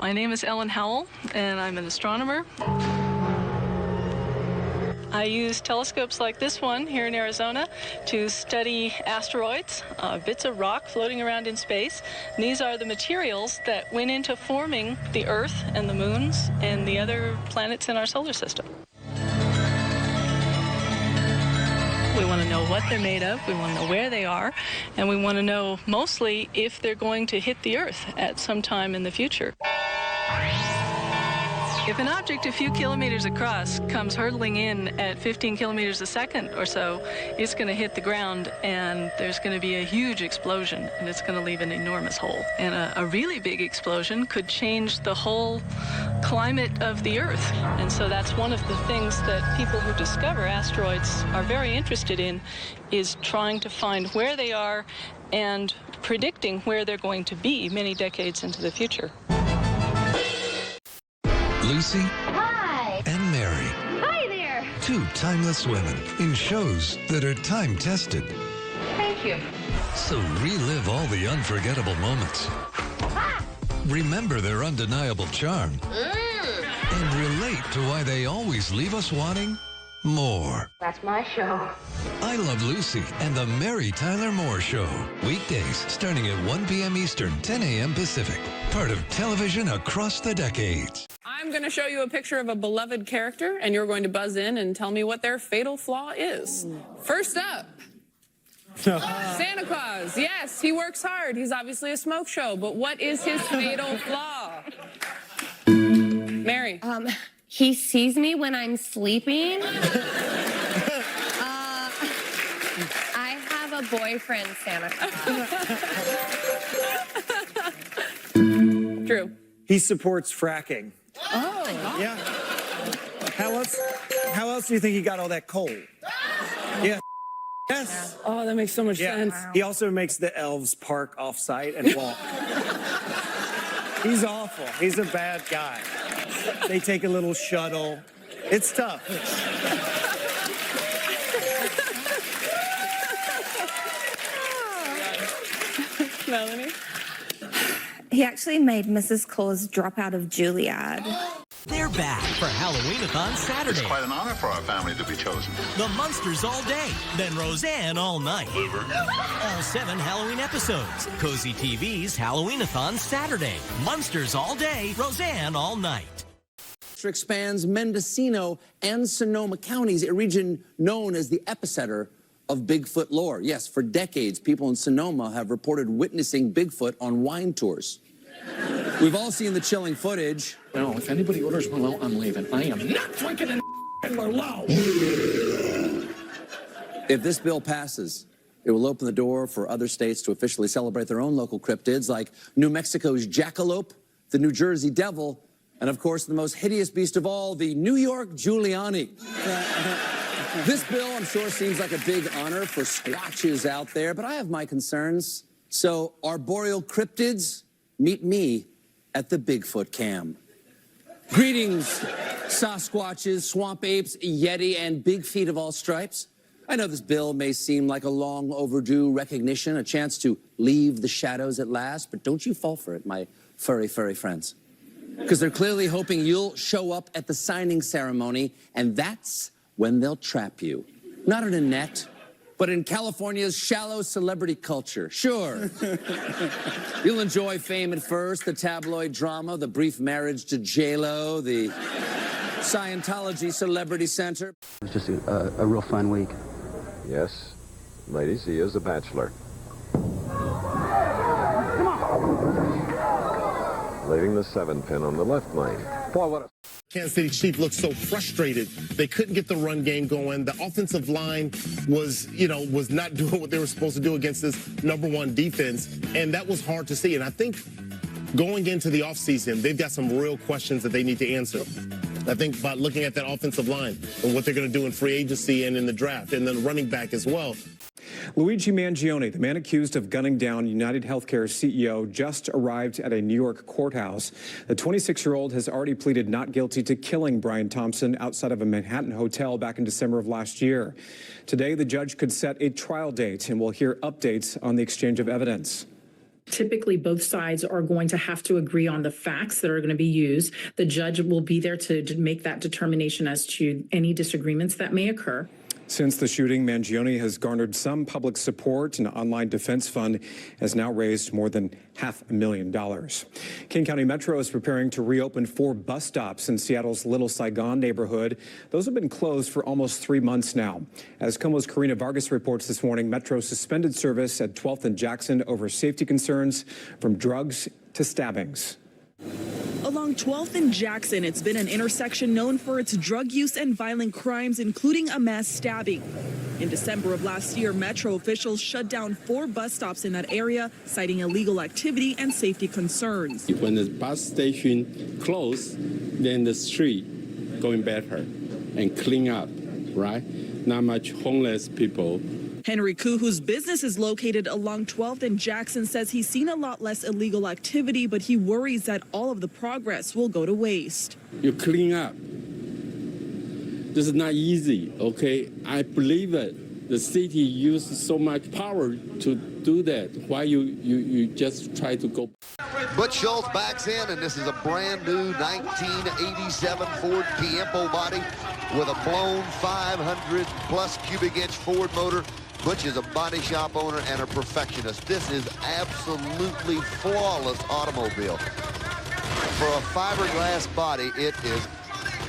My name is Ellen Howell, and I'm an astronomer. I use telescopes like this one here in Arizona to study asteroids, bits of rock floating around in space. And these are the materials that went into forming the Earth and the moons and the other planets in our solar system. We want to know what they're made of, we want to know where they are, and we want to know mostly if they're going to hit the Earth at some time in the future. If an object a few kilometers across comes hurtling in at 15 kilometers a second or so, it's going to hit the ground and there's going to be a huge explosion and it's going to leave an enormous hole. And a really big explosion could change the whole climate of the Earth. And so that's one of the things that people who discover asteroids are very interested in, is trying to find where they are and predicting where they're going to be many decades into the future. Lucy. Hi. And Mary. Hi there. Two timeless women in shows that are time-tested. Thank you. So relive all the unforgettable moments. Ah. Remember their undeniable charm. And relate to why they always leave us wanting more. That's my show. I Love Lucy and the Mary Tyler Moore Show. Weekdays starting at 1 p.m. Eastern, 10 a.m. Pacific. Part of television across the decades. I'm going to show you a picture of a beloved character, and you're going to buzz in and tell me what their fatal flaw is. First up, Santa Claus. Yes, he works hard. He's obviously a smoke show, but what is his fatal flaw? Mary. He sees me when I'm sleeping. I have a boyfriend, Santa Claus. Drew. He supports fracking. Oh. Yeah. How else do you think he got all that coal? Yeah. Yes. Oh, that makes so much sense. He also makes the elves park off-site and walk. He's awful. He's a bad guy. They take a little shuttle. It's tough. Melanie? He actually made Mrs. Claus drop out of Juilliard. They're back for Halloween-a-thon Saturday. It's quite an honor for our family to be chosen. The Munsters all day, then Roseanne all night. All 7 Halloween episodes. Cozy TV's Halloween-a-thon Saturday. Munsters all day, Roseanne all night. Expands Mendocino and Sonoma counties, a region known as the epicenter of Bigfoot lore. Yes, for decades, people in Sonoma have reported witnessing Bigfoot on wine tours. We've all seen the chilling footage. No, if anybody orders Merlot, I'm leaving. I am not drinking in Merlot. If this bill passes, it will open the door for other states to officially celebrate their own local cryptids, like New Mexico's jackalope, the New Jersey devil, and of course the most hideous beast of all, the New York Giuliani. This bill, I'm sure, seems like a big honor for squatches out there, but I have my concerns. So, arboreal cryptids, meet me at the Bigfoot Cam. Greetings, Sasquatches, swamp apes, Yeti, and big feet of all stripes. I know this bill may seem like a long overdue recognition, a chance to leave the shadows at last, but don't you fall for it, my furry friends. Because they're clearly hoping you'll show up at the signing ceremony, and that's when they'll trap you. Not in a net, but in California's shallow celebrity culture. Sure. You'll enjoy fame at first, the tabloid drama, the brief marriage to J-Lo, the Scientology Celebrity Center. It was just a real fun week. Yes, ladies, he is a bachelor. Come on. Leaving the 7-pin on the left lane. Boy, what a... Kansas City Chiefs looked so frustrated. They couldn't get the run game going. The offensive line was not doing what they were supposed to do against this #1 defense, and that was hard to see. And I think going into the offseason, they've got some real questions that they need to answer. I think about looking at that offensive line and what they're going to do in free agency and in the draft, and then running back as well. Luigi Mangione, the man accused of gunning down United Healthcare CEO, just arrived at a New York courthouse. The 26-year-old has already pleaded not guilty to killing Brian Thompson outside of a Manhattan hotel back in December of last year. Today, the judge could set a trial date, and we'll hear updates on the exchange of evidence. Typically, both sides are going to have to agree on the facts that are going to be used. The judge will be there to make that determination as to any disagreements that may occur. Since the shooting, Mangione has garnered some public support. An online defense fund has now raised more than $500,000. King County Metro is preparing to reopen 4 bus stops in Seattle's Little Saigon neighborhood. Those have been closed for almost 3 months now. As KOMO's Karina Vargas reports this morning, Metro suspended service at 12th and Jackson over safety concerns from drugs to stabbings. Along 12th and Jackson, it's been an intersection known for its drug use and violent crimes, including a mass stabbing. In December of last year, Metro officials shut down 4 bus stops in that area, citing illegal activity and safety concerns. When the bus station closed, then the street going better and clean up, right? Not much homeless people. Henry Koo, whose business is located along 12th and Jackson, says he's seen a lot less illegal activity, but he worries that all of the progress will go to waste. You clean up. This is not easy, okay? I believe it. The city used so much power to do that. Why you just try to go? Butch Schultz backs in, and this is a brand new 1987 Ford Tiempo body with a blown 500-plus cubic inch Ford motor. Butch is a body shop owner and a perfectionist. This is absolutely flawless automobile. For a fiberglass body, it is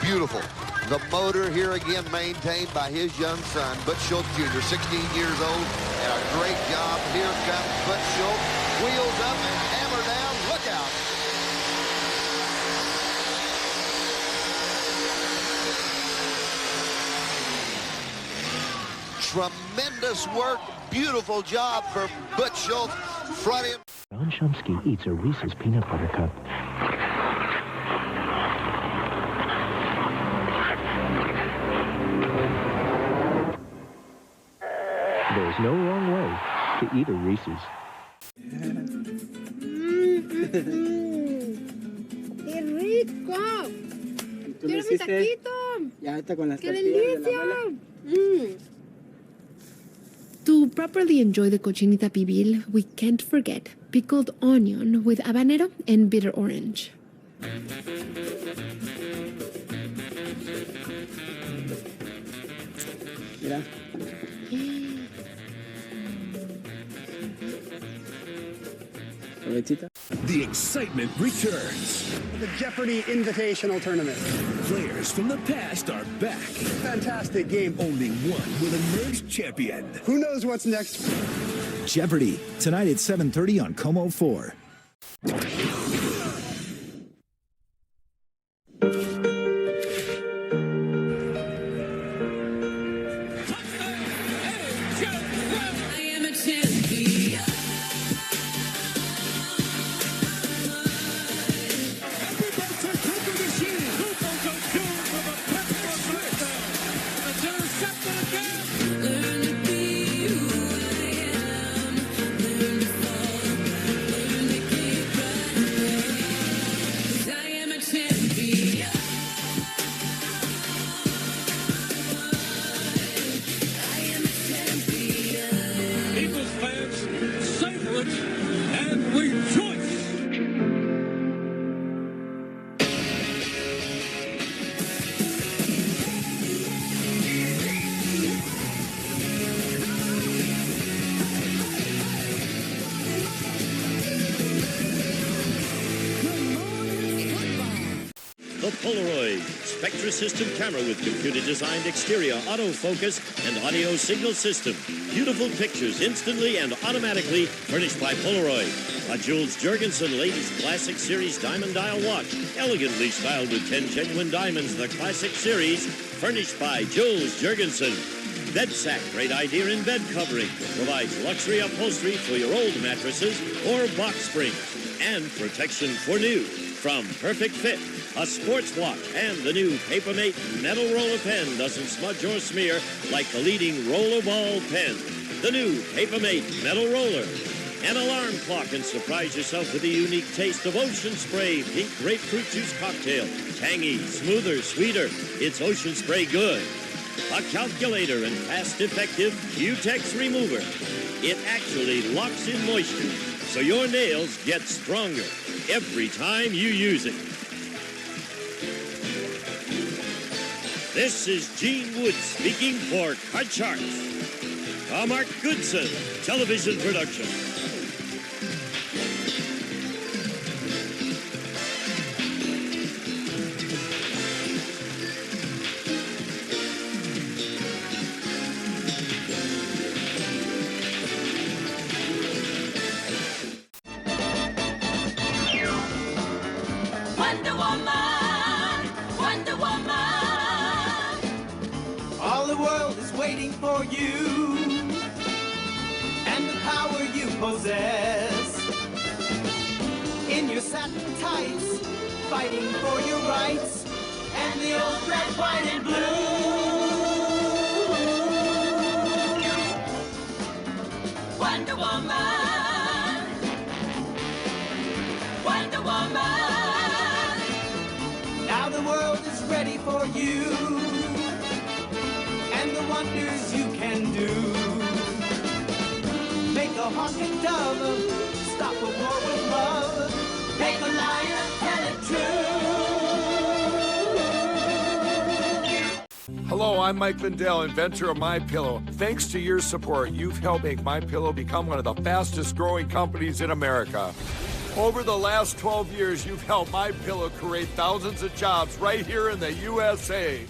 beautiful. The motor here again maintained by his young son, Butch Schultz Jr., 16 years old, and a great job. Here comes Butch Schultz, wheels up and hammer down. Look out. Tremendous work, beautiful job for Butch Schultz. Front end. Don Shumsky eats a Reese's peanut butter cup. There's no wrong way to eat a Reese's. ¡Qué rico! ¡Quiero mi taquito! Ya está con las ¡Qué tortillas de la abuela. delicia! To properly enjoy the cochinita pibil, we can't forget pickled onion with habanero and bitter orange. Mira. The excitement returns. The Jeopardy Invitational Tournament. Players from the past are back. Fantastic game. Only one will emerge champion. Who knows what's next? Jeopardy! Tonight at 7:30 on KOMO 4. The Polaroid Spectra system camera with computer-designed exterior autofocus and audio signal system. Beautiful pictures instantly and automatically, furnished by Polaroid. A Jules Jurgensen Ladies Classic Series Diamond Dial watch, elegantly styled with 10 genuine diamonds, the Classic Series, furnished by Jules Jurgensen. Bed sack, great idea in bed covering. Provides luxury upholstery for your old mattresses or box springs. And protection for new. From Perfect Fit, a sports watch, and the new Papermate metal roller pen doesn't smudge or smear like the leading rollerball pen. The new Papermate metal roller. An alarm clock, and surprise yourself with the unique taste of Ocean Spray pink grapefruit juice cocktail. Tangy, smoother, sweeter. It's Ocean Spray good. A calculator and fast effective Q-Tex remover. It actually locks in moisture. so your nails get stronger every time you use it. This is Gene Wood speaking for Cut Charts. A Mark Goodson television production. Wonder Woman, Wonder Woman. All the world is waiting for you and the power you possess. In your satin tights, fighting for your rights, and the old red, white, and blue. Wonder Woman, Wonder Woman. Now the world is ready for you and the wonders you can do. Make a hawk and dove, stop a war with love, make a liar tell it true. Hello, I'm Mike Lindell, inventor of MyPillow. Thanks to your support, you've helped make MyPillow become one of the fastest growing companies in America. Over the last 12 years, you've helped MyPillow create thousands of jobs right here in the USA.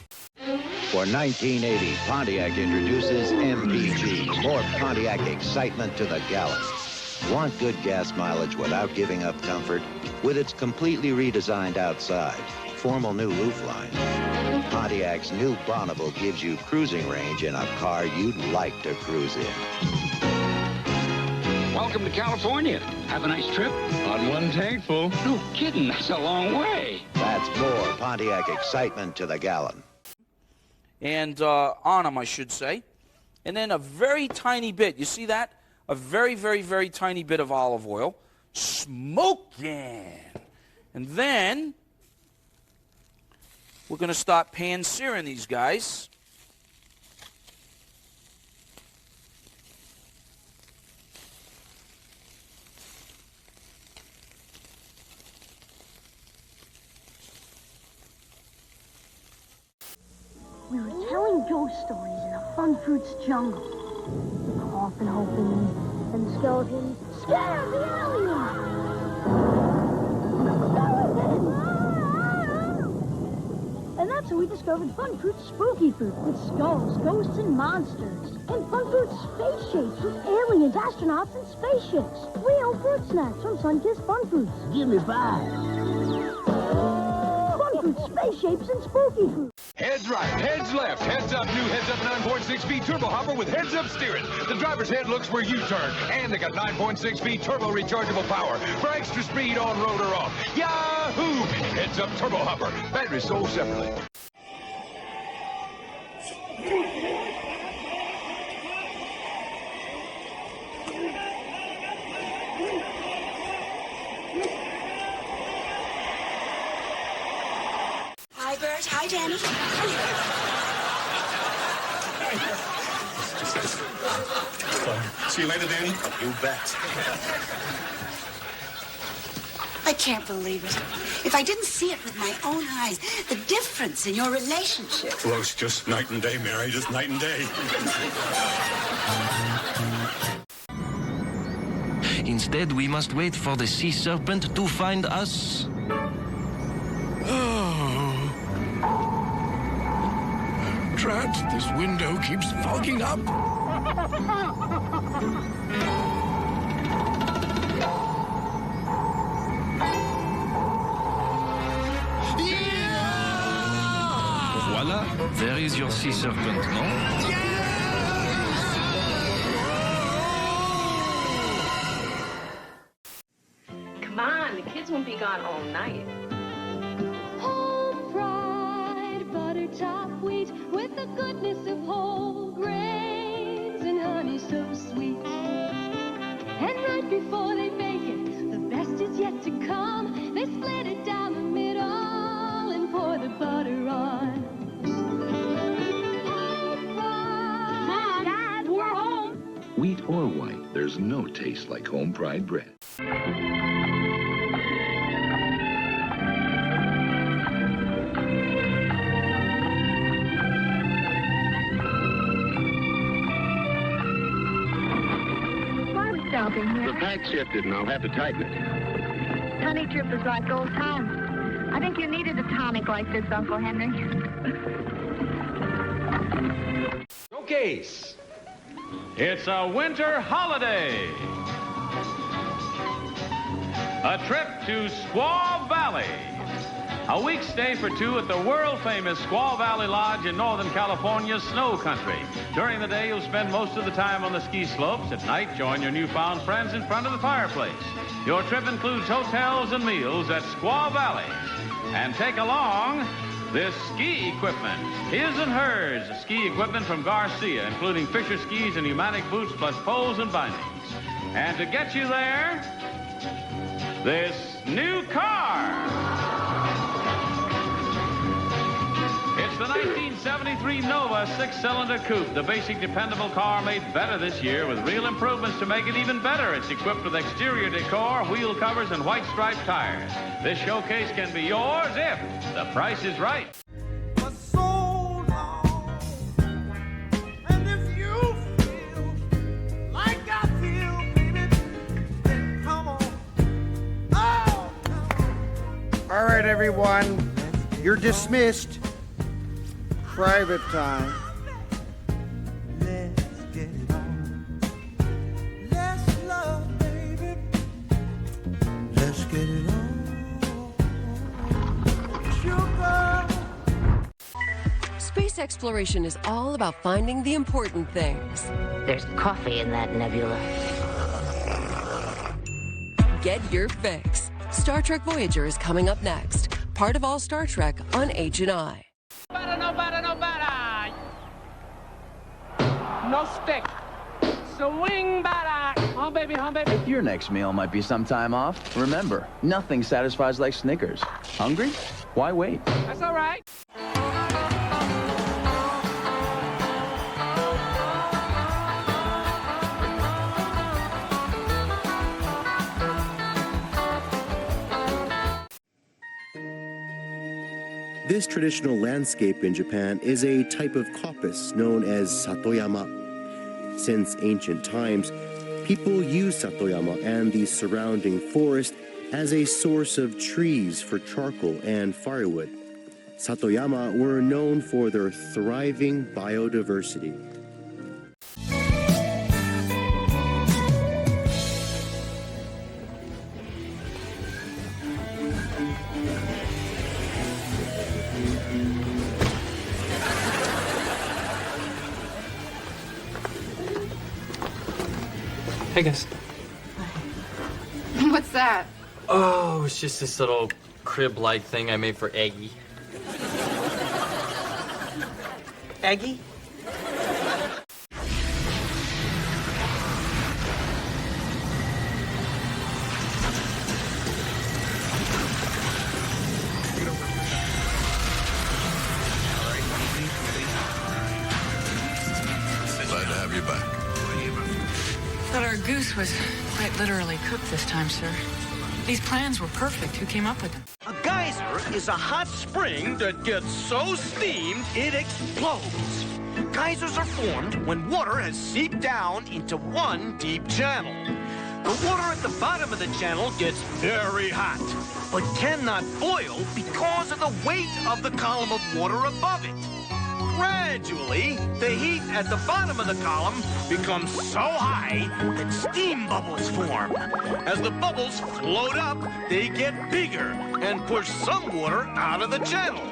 For 1980, Pontiac introduces MPG, more Pontiac excitement to the gallon. Want good gas mileage without giving up comfort? With its completely redesigned outside, formal new roofline, Pontiac's new Bonneville gives you cruising range in a car you'd like to cruise in. Welcome to California. Have a nice trip on one tank full. No kidding, that's a long way. That's more Pontiac excitement to the gallon. And on them, I should say. And then a very tiny bit, you see that? A very, very, very tiny bit of olive oil. Smoking. And then we're going to start pan-searing these guys. We were telling ghost stories in a Fun Fruits jungle. The coffin opened, and the skeleton scared the alien. And that's how we discovered Fun Fruits Spooky Fruit, with skulls, ghosts, and monsters. And Fun Fruits Space Shapes, with aliens, astronauts, and spaceships. Real fruit snacks from Sunkissed Fun Fruits. Give me 5. Fun Fruits Space Shapes and Spooky Fruit. Heads right, heads left, heads up, new heads up 9.6-speed turbo hopper with heads up steering. The driver's head looks where you turn, and they got 9.6-speed turbo rechargeable power for extra speed on road or off. Yahoo! Heads up turbo hopper, batteries sold separately. Hi, Bert. Hi, Danny. See you later, Danny. You bet. I can't believe it. If I didn't see it with my own eyes, the difference in your relationship. Well, it's just night and day, Mary, just night and day. Instead, we must wait for the sea serpent to find us. Drat, this window keeps fogging up. Voila, there is your sea serpent, no? Come on, the kids won't be gone all night. Home fried butter top wheat with the goodness of whole grains and honey so sweet. And right before they bake it, the best is yet to come. They split it down the middle and pour the butter on. Wheat or white, there's no taste like home fried bread. Here. The pack shifted and I'll have to tighten it. Honey trip is like old times. I think you needed a tonic like this, Uncle Henry. Showcase. It's a winter holiday. A trip to Squaw Valley. A week's stay for two at the world-famous Squaw Valley Lodge in Northern California's snow country. During the day, you'll spend most of the time on the ski slopes. At night, join your newfound friends in front of the fireplace. Your trip includes hotels and meals at Squaw Valley. And take along this ski equipment, his and hers. Ski equipment from Garcia, including Fisher skis and pneumatic boots, plus poles and bindings. And to get you there, this new car. It's the 1973 Nova six-cylinder coupe, the basic dependable car made better this year with real improvements to make it even better. It's equipped with exterior decor, wheel covers, and white striped tires. This showcase can be yours if the price is right. All right, everyone, you're dismissed. Private time. Let's get it on. Let's love, baby. Let's get it on. Sugar. Space exploration is all about finding the important things. There's coffee in that nebula. Get your fix. Star Trek Voyager is coming up next. Part of all Star Trek on H&I. No batter. No stick. Swing batter. Home, baby. Your next meal might be some time off. Remember, nothing satisfies like Snickers. Hungry? Why wait? That's all right. This traditional landscape in Japan is a type of coppice known as satoyama. Since ancient times, people used satoyama and the surrounding forest as a source of trees for charcoal and firewood. Satoyama were known for their thriving biodiversity. Hey guys. What's that? Oh, it's just this little crib-like thing I made for Aggie. Aggie? Glad to have you back. Thought our goose was quite literally cooked this time, sir. These plans were perfect. Who came up with them? A geyser is a hot spring that gets so steamed it explodes. Geysers are formed when water has seeped down into one deep channel. The water at the bottom of the channel gets very hot, but cannot boil because of the weight of the column of water above it. Gradually, the heat at the bottom of the column becomes so high that steam bubbles form. As the bubbles float up, they get bigger and push some water out of the channel.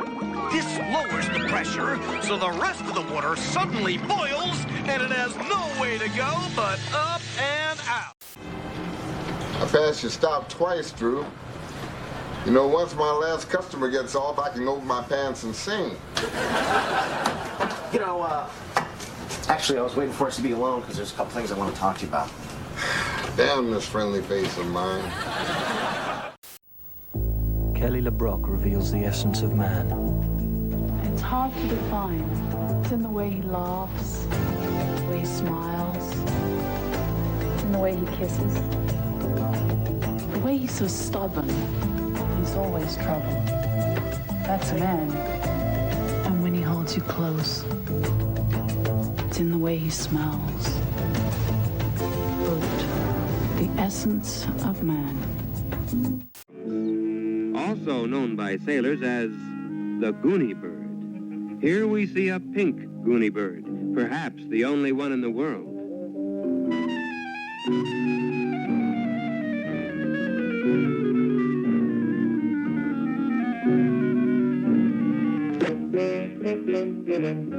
This lowers the pressure, so the rest of the water suddenly boils, and it has no way to go but up and out. I passed your stop twice, Drew. You know, once my last customer gets off, I can open my pants and sing. You know, actually, I was waiting for us to be alone because there's a couple things I want to talk to you about. Damn this friendly face of mine. Kelly LeBrock reveals the essence of man. It's hard to define. It's in the way he laughs, the way he smiles, in the way he kisses. The way he's so stubborn, he's always trouble. That's a man. And when he holds you close, it's in the way he smells. Fruit, the essence of man. Also known by sailors as the goonie bird. Here we see a pink goonie bird, perhaps the only one in the world.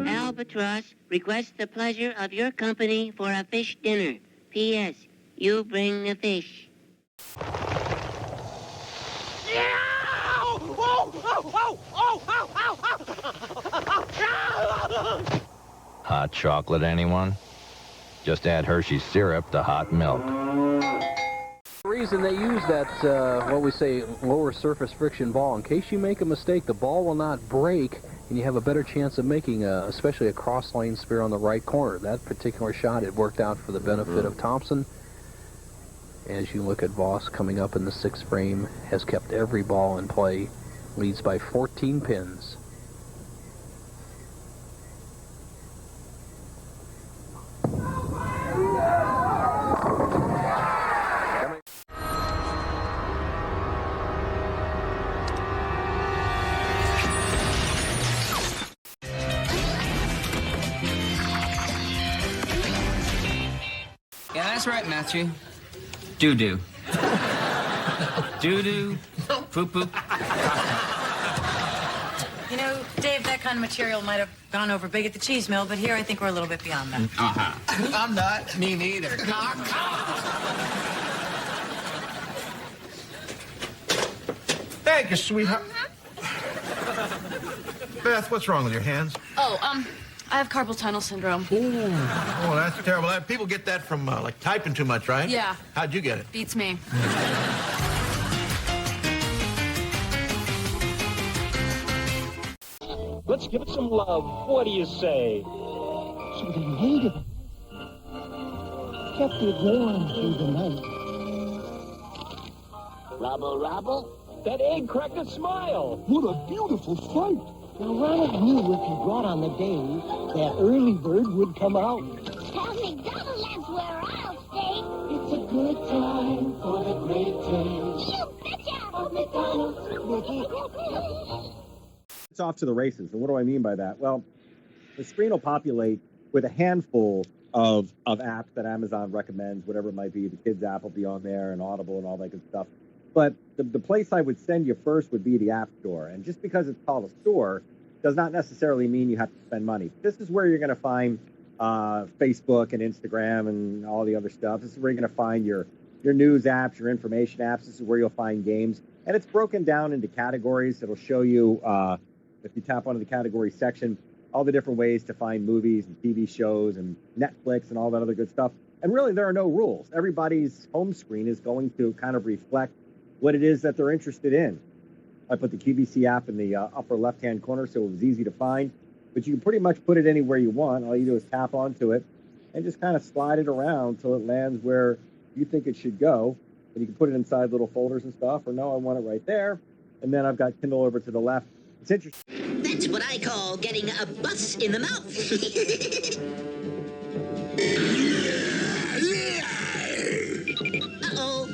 Albatross requests the pleasure of your company for a fish dinner. P.S. You bring the fish. Hot chocolate, anyone? Just add Hershey's syrup to hot milk. The reason they use that, what we say, lower surface friction ball, in case you make a mistake, the ball will not break, and you have a better chance of making, especially a cross-lane spear on the right corner. That particular shot, it worked out for the benefit of Thompson. As you look at Voss coming up in the 6th frame, has kept every ball in play, leads by 14 pins. Yeah, that's right, Matthew. Doo-doo. Doo-doo. Poop-poop. You know, Dave, that kind of material might have gone over big at the cheese mill, but here I think we're a little bit beyond that. Uh-huh. I'm not. Me neither. Thank you, sweetheart. Beth, what's wrong with your hands? Oh, I have carpal tunnel syndrome. Ooh. Oh, that's terrible. People get that from, like, typing too much, right? Yeah. How'd you get it? Beats me. Let's give it some love. What do you say? So they waited. Kept it warm through the night. Robble, robble. That egg cracked a smile. What a beautiful fight. Now, Ronald knew if he brought on the day, that early bird would come out. Tell McDonald that's where I'll stay. It's a good time for the great taste. You betcha! Of McDonald's. It's off to the races. And what do I mean by that? Well, the screen will populate with a handful of apps that Amazon recommends, whatever it might be. The kids app will be on there, and Audible and all that good stuff. But the place I would send you first would be the App Store. And just because it's called a store does not necessarily mean you have to spend money. This is where you're going to find Facebook and Instagram and all the other stuff. This is where you're going to find your news apps, your information apps. This is where you'll find games. And it's broken down into categories. It'll show you, if you tap onto the category section, all the different ways to find movies and TV shows and Netflix and all that other good stuff. And really, there are no rules. Everybody's home screen is going to kind of reflect what it is that they're interested in. I put the QVC app in the upper left-hand corner, so it was easy to find. But you can pretty much put it anywhere you want. All you do is tap onto it and just kind of slide it around till it lands where you think it should go. And you can put it inside little folders and stuff, or no, I want it right there. And then I've got Kindle over to the left. It's interesting. That's what I call getting a bus in the mouth. Uh-oh.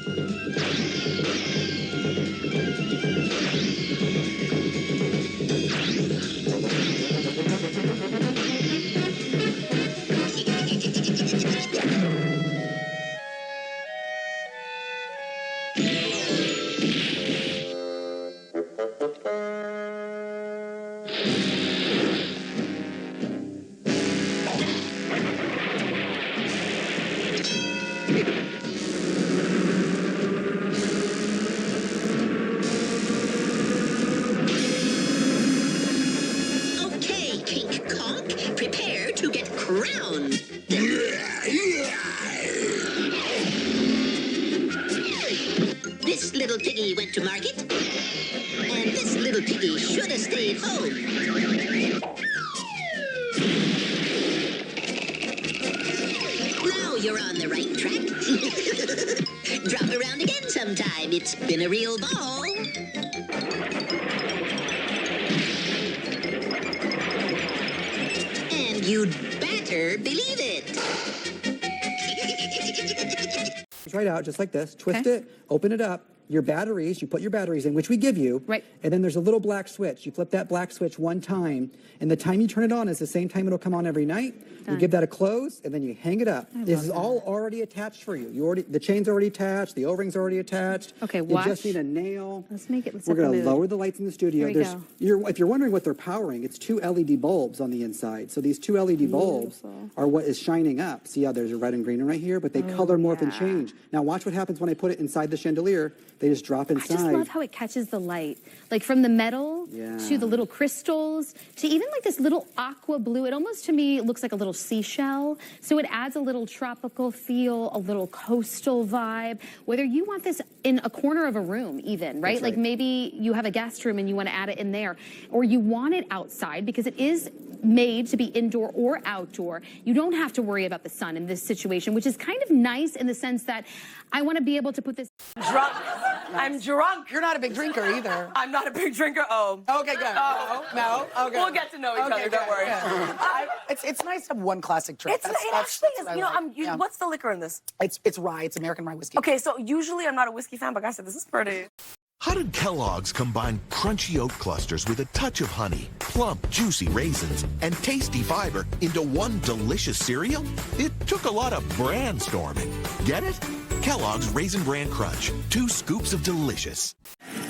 This little piggy went to market, and this little piggy should have stayed home. Now you're on the right track. Drop around again, sometime. It's been a real ball. And you'd better believe it. It's right out, just like this. Twist it, open it up. Your batteries, you put your batteries in, which we give you. Right. And then there's a little black switch. You flip that black switch one time, and the time you turn it on is the same time it'll come on every night. Done. You give that a close, and then you hang it up. This is all already attached for you. The chain's already attached, the O-ring's already attached. Okay, watch. You just need a nail. Let's make it. We're going to lower the lights in the studio. Here we go. If you're wondering what they're powering, it's 2 LED bulbs on the inside. So these 2 LED bulbs are what is shining up. See how there's a red and green right here, but they color morph and change. Now watch what happens when I put it inside the chandelier. They just drop inside. I just love how it catches the light. Like from the metal to the little crystals to even like this little aqua blue. It almost to me looks like a little seashell. So it adds a little tropical feel, a little coastal vibe. Whether you want this in a corner of a room even, right? Like maybe you have a guest room and you want to add it in there. Or you want it outside because it is made to be indoor or outdoor. You don't have to worry about the sun in this situation, which is kind of nice in the sense that I want to be able to put this... Drunk. I'm drunk. You're not a big drinker either. I'm not a big drinker. Oh. Okay, good. Oh. No? Okay. We'll get to know each other. Don't worry. It's nice to have one classic drink. It actually is. You know, what's the liquor in this? It's rye. It's American rye whiskey. Okay, so usually I'm not a whiskey fan, but I said this is pretty. How did Kellogg's combine crunchy oat clusters with a touch of honey, plump, juicy raisins, and tasty fiber into one delicious cereal? It took a lot of brandstorming. Get it? Kellogg's Raisin Bran Crunch. 2 scoops of delicious.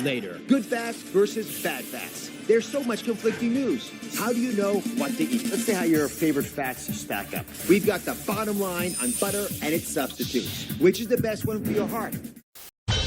Later, good fats versus bad fats. There's so much conflicting news. How do you know what to eat? Let's see how your favorite fats stack up. We've got the bottom line on butter and its substitutes. Which is the best one for your heart?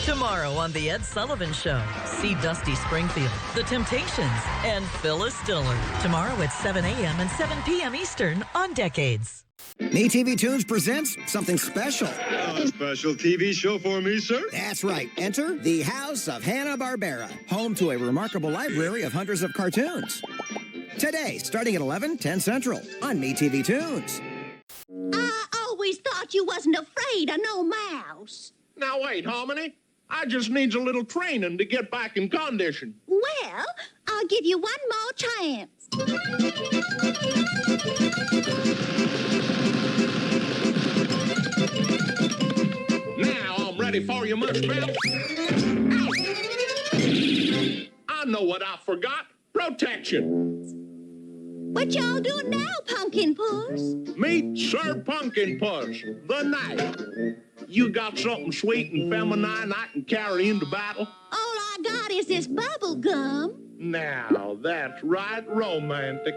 Tomorrow on The Ed Sullivan Show, see Dusty Springfield, The Temptations, and Phyllis Diller. Tomorrow at 7 a.m. and 7 p.m. Eastern on Decades. MeTV Tunes presents something special. A special TV show for me, sir? That's right. Enter the House of Hanna-Barbera, home to a remarkable library of hundreds of cartoons. Today, starting at 11, 10 Central on MeTV Tunes. I always thought you wasn't afraid of no mouse. Now wait, Harmony. I just needs a little training to get back in condition. Well, I'll give you one more chance. Now I'm ready for you, Muskrat. I know what I forgot. Protection. What y'all doing now, Pumpkin Puss? Meet Sir Pumpkin Puss, the knight. You got something sweet and feminine I can carry into battle? All I got is this bubble gum. Now, that's right romantic.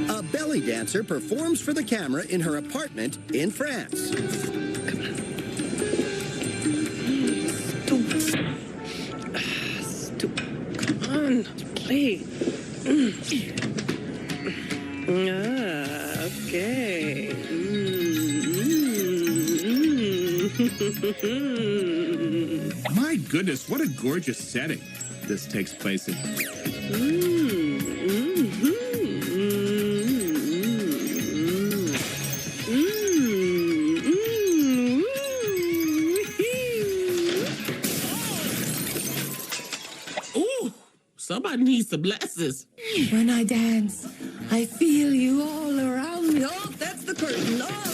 A belly dancer performs for the camera in her apartment in France. Come on, play. Okay. My goodness, what a gorgeous setting. This takes place in... Ooh, somebody needs some glasses. When I dance, I feel you all around me. Oh, that's the curtain. Oh.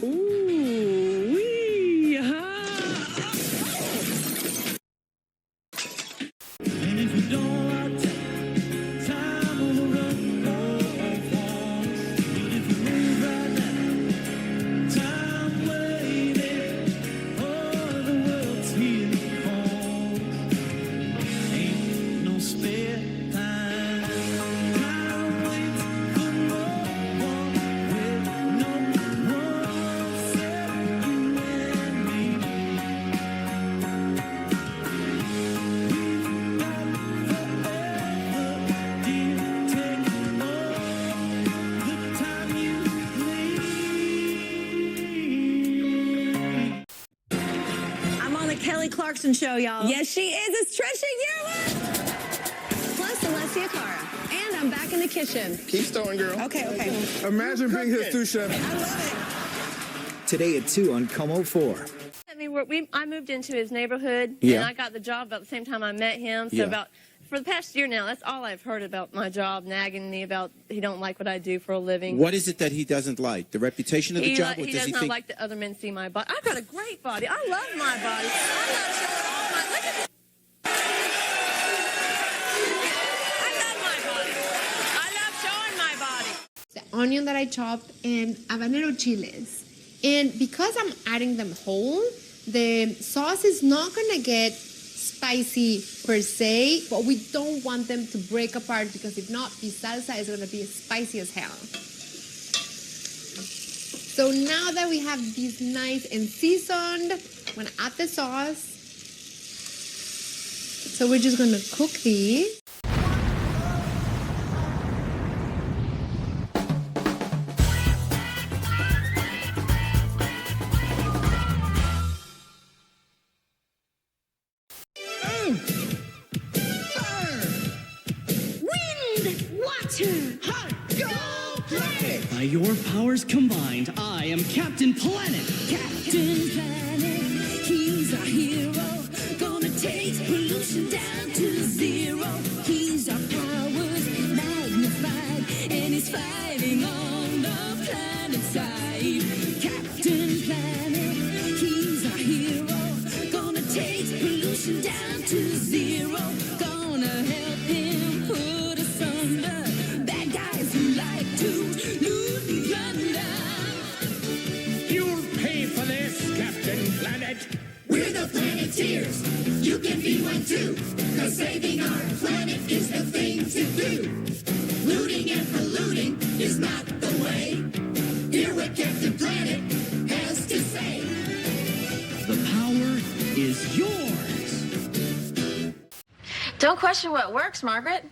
Ooh, wee, ha. And if you don't like time on the run, but if you move right now, time waiting for the world to hear calls. Ain't no spare time. Time waits for no one. Kelly Clarkson Show, y'all. Yes, she is. It's Trisha Yearwood. Plus Alessia Cara. And I'm back in the kitchen. Keep sewing, girl. Okay. Imagine being his sous chef. I love it. Today at 2 on Como 4. I mean, I moved into his neighborhood, Yeah. and I got the job about the same time I met him. So Yeah. for the past year now, that's all I've heard about my job, nagging me about he don't like what I do for a living. What is it that he doesn't like? The reputation of the job? Or He does does he not think... like that other men see my body. I've got a great body. I love my body. I love showing all my. Look at this. I love my body. I love showing my body. The onion that I chopped and habanero chiles. And because I'm adding them whole, the sauce is not gonna get spicy per se, but we don't want them to break apart because if not, the salsa is gonna be spicy as hell. So now that we have these nice and seasoned, I'm gonna add the sauce. So we're just gonna cook these. By your powers combined, I am Captain Planet. Captain Planet, he's our hero. Gonna take pollution down to zero. He's our powers magnified, and he's fighting on the planet side. Captain Planet, he's our hero. Gonna take pollution down to zero. Gonna help him put us under bad guys who like to loot and plunder. You'll pay for this, Captain Planet. We're the Planeteers. You can be one too. Cause saving our planet is the thing to do. Looting and polluting is not the way. Hear what Captain Planet has to say. The power is yours. Don't question what works, Margaret.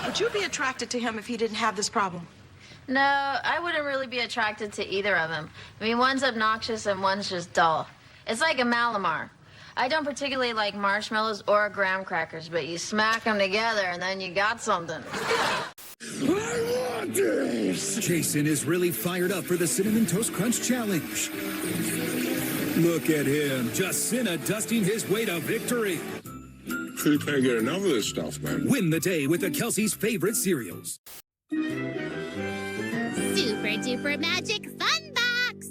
Would you be attracted to him if he didn't have this problem? No, I wouldn't really be attracted to either of them. I mean, one's obnoxious and one's just dull. It's like a Malamar. I don't particularly like marshmallows or graham crackers, but you smack them together and then you got something. I want this! Jason is really fired up for the Cinnamon Toast Crunch Challenge. Look at him, just dusting his way to victory. You can't get enough of this stuff, man. Win the day with the Kelsey's favorite cereals. Super duper magic fun box.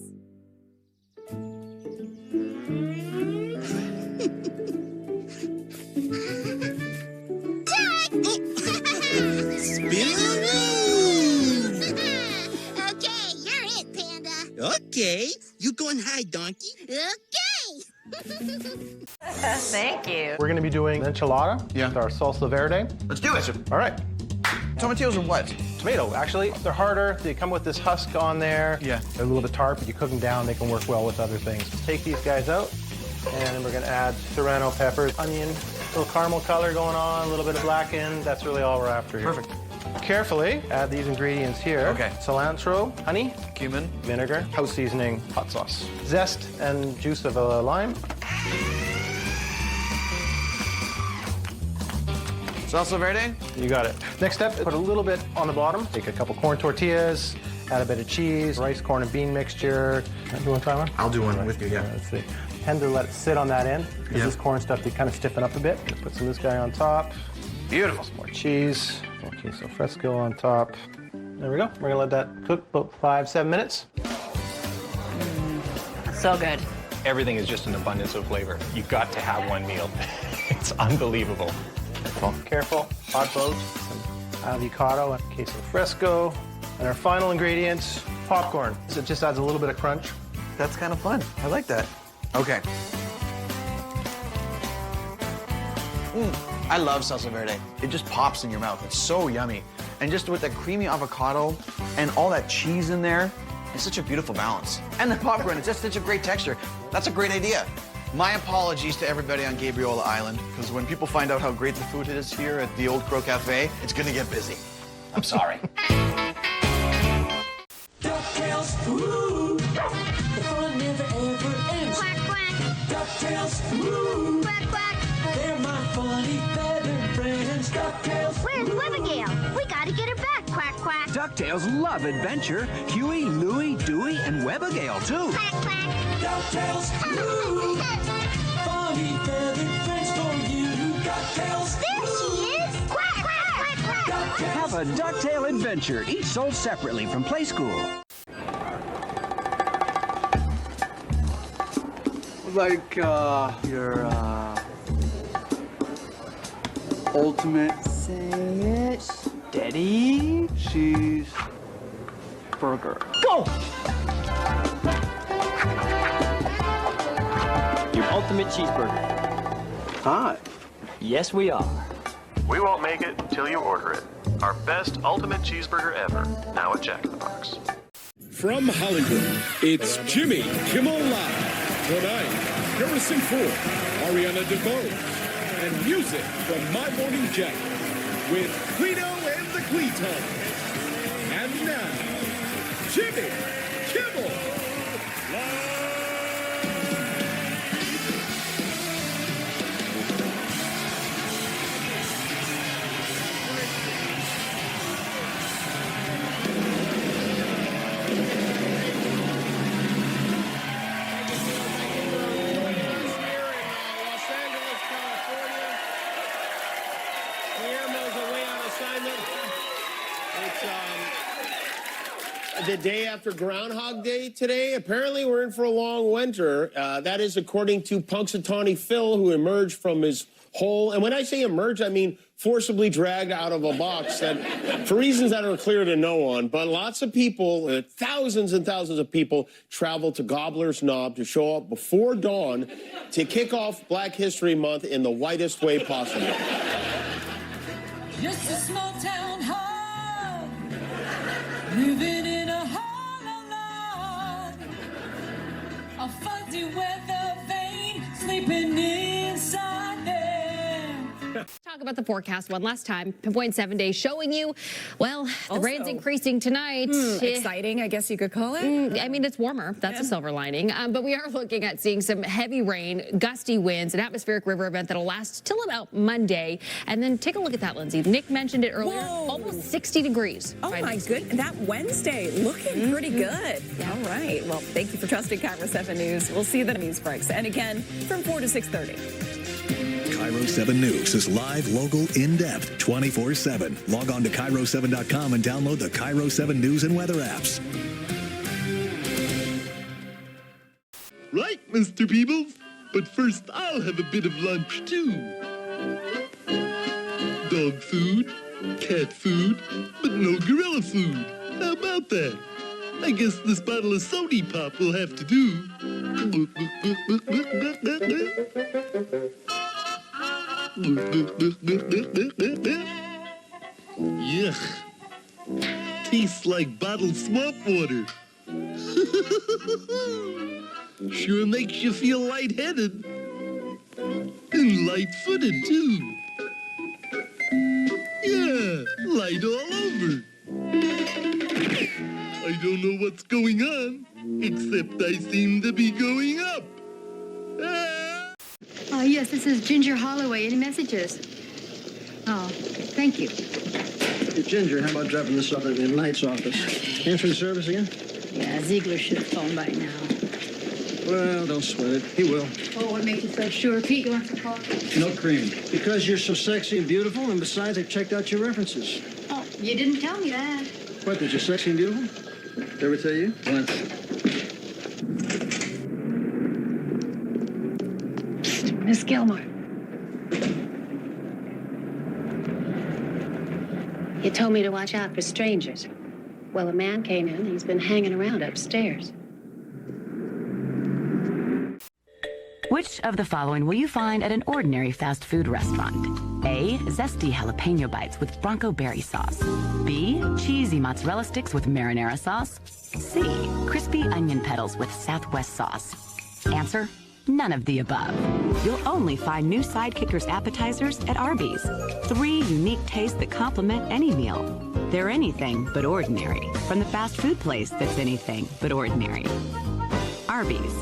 Okay, you're it, Panda. Okay. You go and hide, donkey. Okay. Thank you. We're going to be doing enchilada. Yeah. With our salsa verde. Let's do it. All right. Tomatillos are what? Tomato, actually. They're harder. They come with this husk on there. Yeah. They're a little bit tart, but you cook them down, they can work well with other things. Take these guys out, and we're going to add serrano peppers, onion, a little caramel color going on, a little bit of blackened. That's really all we're after here. Perfect. Carefully add these ingredients here. Okay. Cilantro, honey, cumin, vinegar, house seasoning, hot sauce, zest and juice of a lime. Salsa verde? You got it. Next step, put a little bit on the bottom. Take a couple corn tortillas, add a bit of cheese, rice, corn, and bean mixture. Do you want to try one? I'll do one with you, yeah. Let's see. Tend to let it sit on that end. Because this corn stuff, they kind of stiffen up a bit. Put some of this guy on top. Beautiful. Some more cheese. Okay, so fresco on top. There we go. We're gonna let that cook about 5-7 minutes. So good. Everything is just an abundance of flavor. You've got to have one meal. It's unbelievable. Careful. Hot boat. Some avocado, queso fresco. And our final ingredient, popcorn. So it just adds a little bit of crunch. That's kind of fun. I like that. Okay. I love salsa verde. It just pops in your mouth. It's so yummy. And just with that creamy avocado and all that cheese in there, it's such a beautiful balance. And the popcorn, it's just such a great texture. That's a great idea. My apologies to everybody on Gabriola Island, because when people find out how great the food is here at the Old Crow Cafe, it's gonna get busy. I'm sorry. DuckTales, ooh, the fun never ever ends. Quack, quack. DuckTales. Woo! Quack, quack. They're my funny feathered friends. DuckTales. Where's Webigail? We gotta get her back, quack, quack. DuckTales love adventure. Huey, Louie, Dewey, and Webigail, too. Quack, quack. DuckTales. Woo! Funny feathered friends for you. DuckTales. There she is. Quack, quack, quack, quack. Have a DuckTale adventure, each sold separately from Play School. Like, your, ultimate... Say it. Steady cheese burger. Go! Your ultimate cheeseburger. Hi. Yes, we are. We won't make it till you order it. Our best ultimate cheeseburger ever. Now at Jack in the Box. From Hollywood, it's Jimmy Kimmel Live. Tonight, Harrison Ford, Ariana DeBose, and music from My Morning Jacket with Cleo and the Cletos. And now, Jimmy Kimmel Live. The day after Groundhog Day today. Apparently, we're in for a long winter. That is according to Punxsutawney Phil, who emerged from his hole. And when I say emerged, I mean forcibly dragged out of a box that, for reasons that are clear to no one. But lots of people, thousands and thousands of people, travel to Gobbler's Knob to show up before dawn to kick off Black History Month in the whitest way possible. Just a small town hall, living in a hollow log, a fuzzy weather vane sleeping inside there. Talk about the forecast one last time. Pinpoint 7 days showing you, well, the rain's increasing tonight. Exciting, I guess you could call it. I mean, it's warmer. That's a silver lining. But we are looking at seeing some heavy rain, gusty winds, an atmospheric river event that'll last till about Monday. And then take a look at that, Lindsay. Nick mentioned it earlier. Whoa. Almost 60 degrees. Oh my goodness, that Wednesday looking pretty good. All right, well, thank you for trusting Cairo 7 News. We'll see the news breaks. And again, from 4 to 6:30. Cairo 7 News is live, local, in-depth, 24/7. Log on to Cairo7.com and download the Cairo 7 News and weather apps. Right, Mr. Peebles? But first, I'll have a bit of lunch, too. Dog food, cat food, but no gorilla food. How about that? I guess this bottle of Sody Pop will have to do. Yuck. Tastes like bottled swamp water. Sure makes you feel lightheaded. And light-footed, too. Yeah, light all over. I don't know what's going on, except I seem to be going up. Yes, this is Ginger Holloway. Any messages? Oh, thank you. Hey, Ginger, how about dropping this off at the Knight's office? Answering service again? Yeah, Ziegler should have phoned by now. Well, don't sweat it. He will. Oh, what makes you so sure? Pete, you want some coffee? No cream. Because you're so sexy and beautiful, and besides, I've checked out your references. Oh, you didn't tell me that. What, that you're sexy and beautiful? Did I ever tell you? Once. Miss Gilmore. You told me to watch out for strangers. Well, a man came in. He's been hanging around upstairs. Which of the following will you find at an ordinary fast food restaurant? A, zesty jalapeno bites with Bronco berry sauce. B, cheesy mozzarella sticks with marinara sauce. C, crispy onion petals with Southwest sauce. Answer, none of the above. You'll only find new Sidekickers appetizers at Arby's. 3 unique tastes that complement any meal. They're anything but ordinary. From the fast food place that's anything but ordinary. Arby's.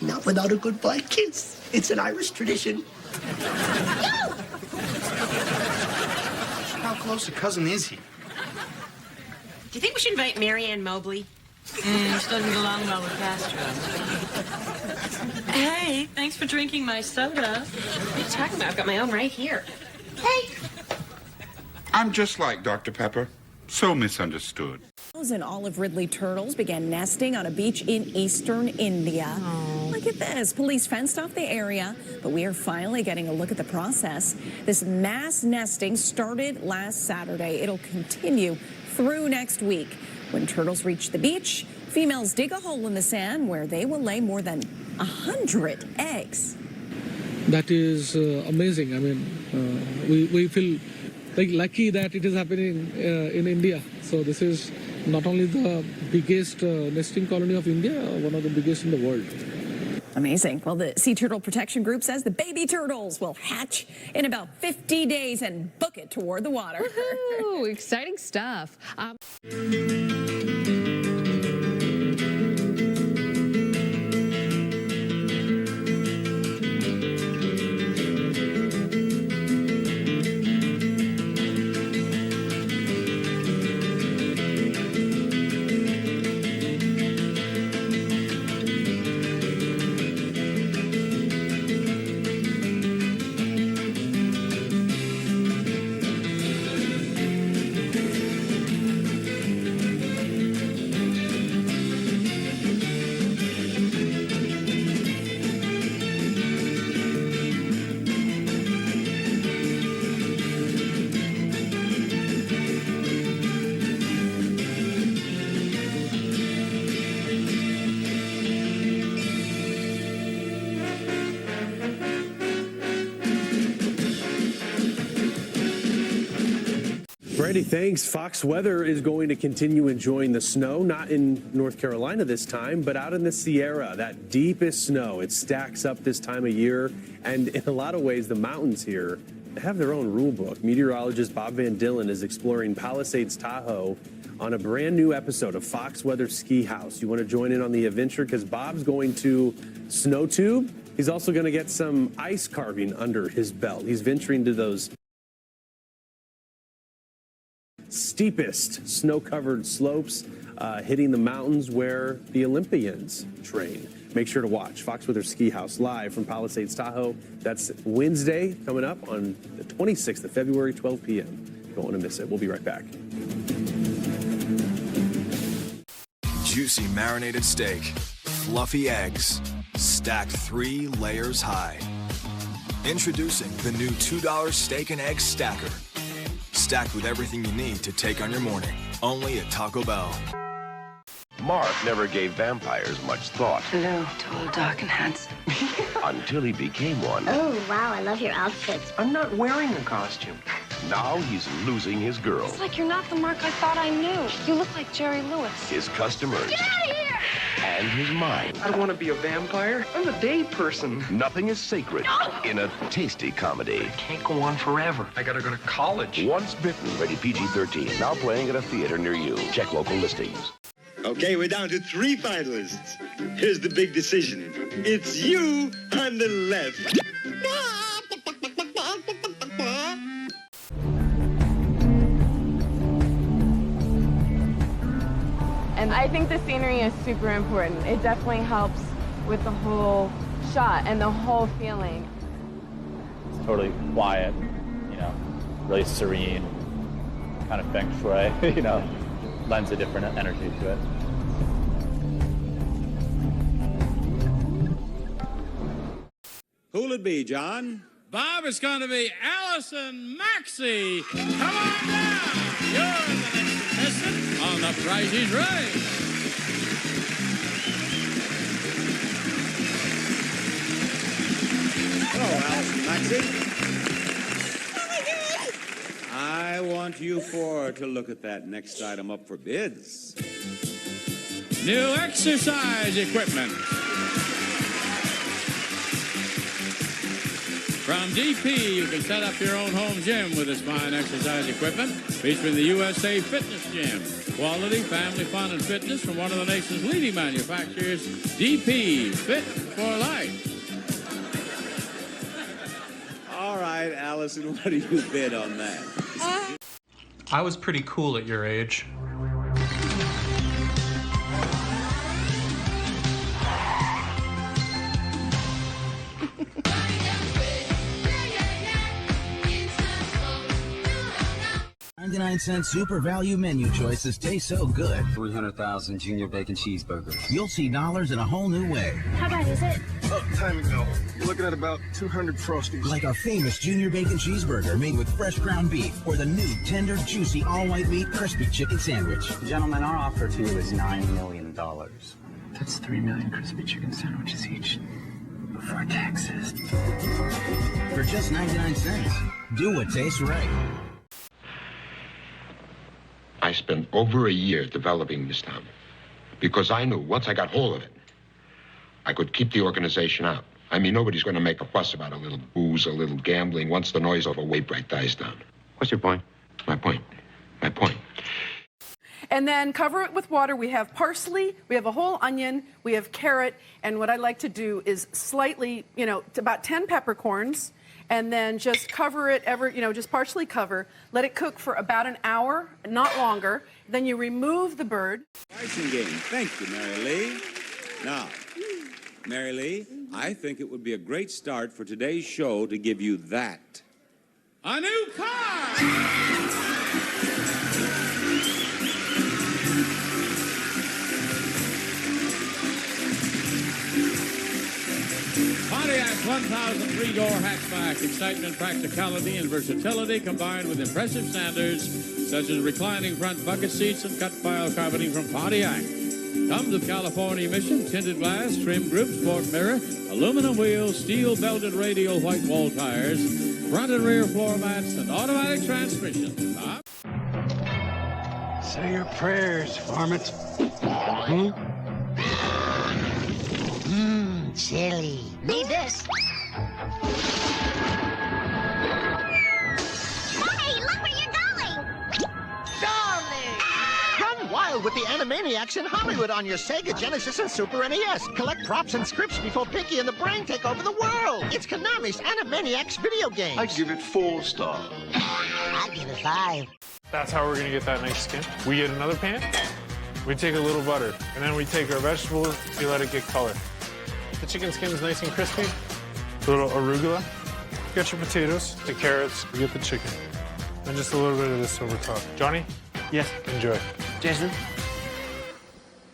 Not without a goodbye kiss. It's an Irish tradition. How close a cousin is he? Do you think we should invite Marianne Mobley? She doesn't get along well with Castro. Hey, thanks for drinking my soda. What are you talking about? I've got my own right here. Hey. I'm just like Dr. Pepper. So misunderstood. And olive ridley turtles began nesting on a beach in eastern India. Look at this. Police fenced off the area, but we are finally getting a look at the process. This mass nesting started last Saturday. It'll continue through next week. When turtles reach the beach, females dig a hole in the sand where they will lay more than 100 eggs. That is amazing. I mean, we feel like lucky that it is happening in India. So this is not only the biggest nesting colony of India, one of the biggest in the world. Amazing. Well, the Sea Turtle Protection Group says the baby turtles will hatch in about 50 days and book it toward the water. Woohoo! Exciting stuff. Brandy, thanks. Fox Weather is going to continue enjoying the snow, not in North Carolina this time, but out in the Sierra, that deepest snow. It stacks up this time of year, and in a lot of ways, the mountains here have their own rule book. Meteorologist Bob Van Dillen is exploring Palisades, Tahoe on a brand new episode of Fox Weather Ski House. You want to join in on the adventure? Because Bob's going to snow tube. He's also going to get some ice carving under his belt. He's venturing to those steepest snow-covered slopes, hitting the mountains where the Olympians train. Make sure to watch Fox Weather Ski House live from Palisades, Tahoe. That's Wednesday coming up on the 26th of February, 12 p.m. You don't want to miss it. We'll be right back. Juicy marinated steak, fluffy eggs, stacked 3 layers high. Introducing the new $2 Steak and Egg Stacker. Stacked with everything you need to take on your morning. Only at Taco Bell. Mark never gave vampires much thought. Hello, tall, dark, and handsome. Until he became one. Oh, wow, I love your outfits. I'm not wearing a costume. Now he's losing his girl. It's like you're not the Mark I thought I knew. You look like Jerry Lewis. His customers. Get out of here! And his mind. I don't want to be a vampire. I'm a day person. Nothing is sacred in a tasty comedy. Can't go on forever. I gotta go to college. Once Bitten, rated PG-13. Now playing at a theater near you. Check local listings. Okay, we're down to 3 finalists. Here's the big decision. It's you on the left. And I think the scenery is super important. It definitely helps with the whole shot and the whole feeling. It's totally quiet, you know, really serene, kind of feng shui, you know, lends a different energy to it. Who'll it be, John? Bob, it's going to be Allison Maxey. Come on down. You're the next contestant on The Price is Right. Hello, Allison Maxey. I want you 4 to look at that next item up for bids. New exercise equipment. From DP, you can set up your own home gym with this fine exercise equipment featuring the USA Fitness Gym. Quality, family fun, and fitness from one of the nation's leading manufacturers, DP, Fit for Life. All right, Allison, what do you bid on that? I was pretty cool at your age. $0.99 super value menu choices taste so good. 300,000 junior bacon cheeseburgers. You'll see dollars in a whole new way. How bad is it? Oh, time to go. You're looking at about 200 Frosties. Like our famous junior bacon cheeseburger made with fresh ground beef, or the new tender, juicy, all-white meat crispy chicken sandwich. Gentlemen, our offer to you is $9 million. That's 3 million crispy chicken sandwiches each. Before taxes. For just 99 cents. Do what tastes right. I spent over a year developing this town because I knew once I got hold of it, I could keep the organization out. I mean, nobody's going to make a fuss about a little booze, a little gambling once the noise over Waybright dies down. What's your point? My point. And then cover it with water. We have parsley, we have a whole onion, we have carrot, and what I like to do is slightly, about 10 peppercorns, and then just cover it, just partially cover. Let it cook for about an hour, not longer. Then you remove the bird. Pricing game. Thank you, Mary Lee. Now, Mary Lee, I think it would be a great start for today's show to give you that. A new car! Pontiac's 1,000 three-door hatchback. Excitement, practicality, and versatility combined with impressive standards such as reclining front bucket seats and cut file carpeting from Pontiac. Comes with California emission, tinted glass, trim group, sport mirror, aluminum wheels, steel belted radial white wall tires, front and rear floor mats, and automatic transmission. Say your prayers, varmint. Chili. Need this. Mommy, look where you're going! Darling! Run wild with the Animaniacs in Hollywood on your Sega, Genesis, and Super NES. Collect props and scripts before Pinky and the Brain take over the world. It's Konami's Animaniacs video games. I give it 4 stars. I give it 5. That's how we're gonna get that nice skin. We get another pan, we take a little butter, and then we take our vegetables, we let it get color. The chicken skin's nice and crispy. A little arugula. Get your potatoes, the carrots, we get the chicken. And just a little bit of this over top. Johnny? Yes? Enjoy. Jason?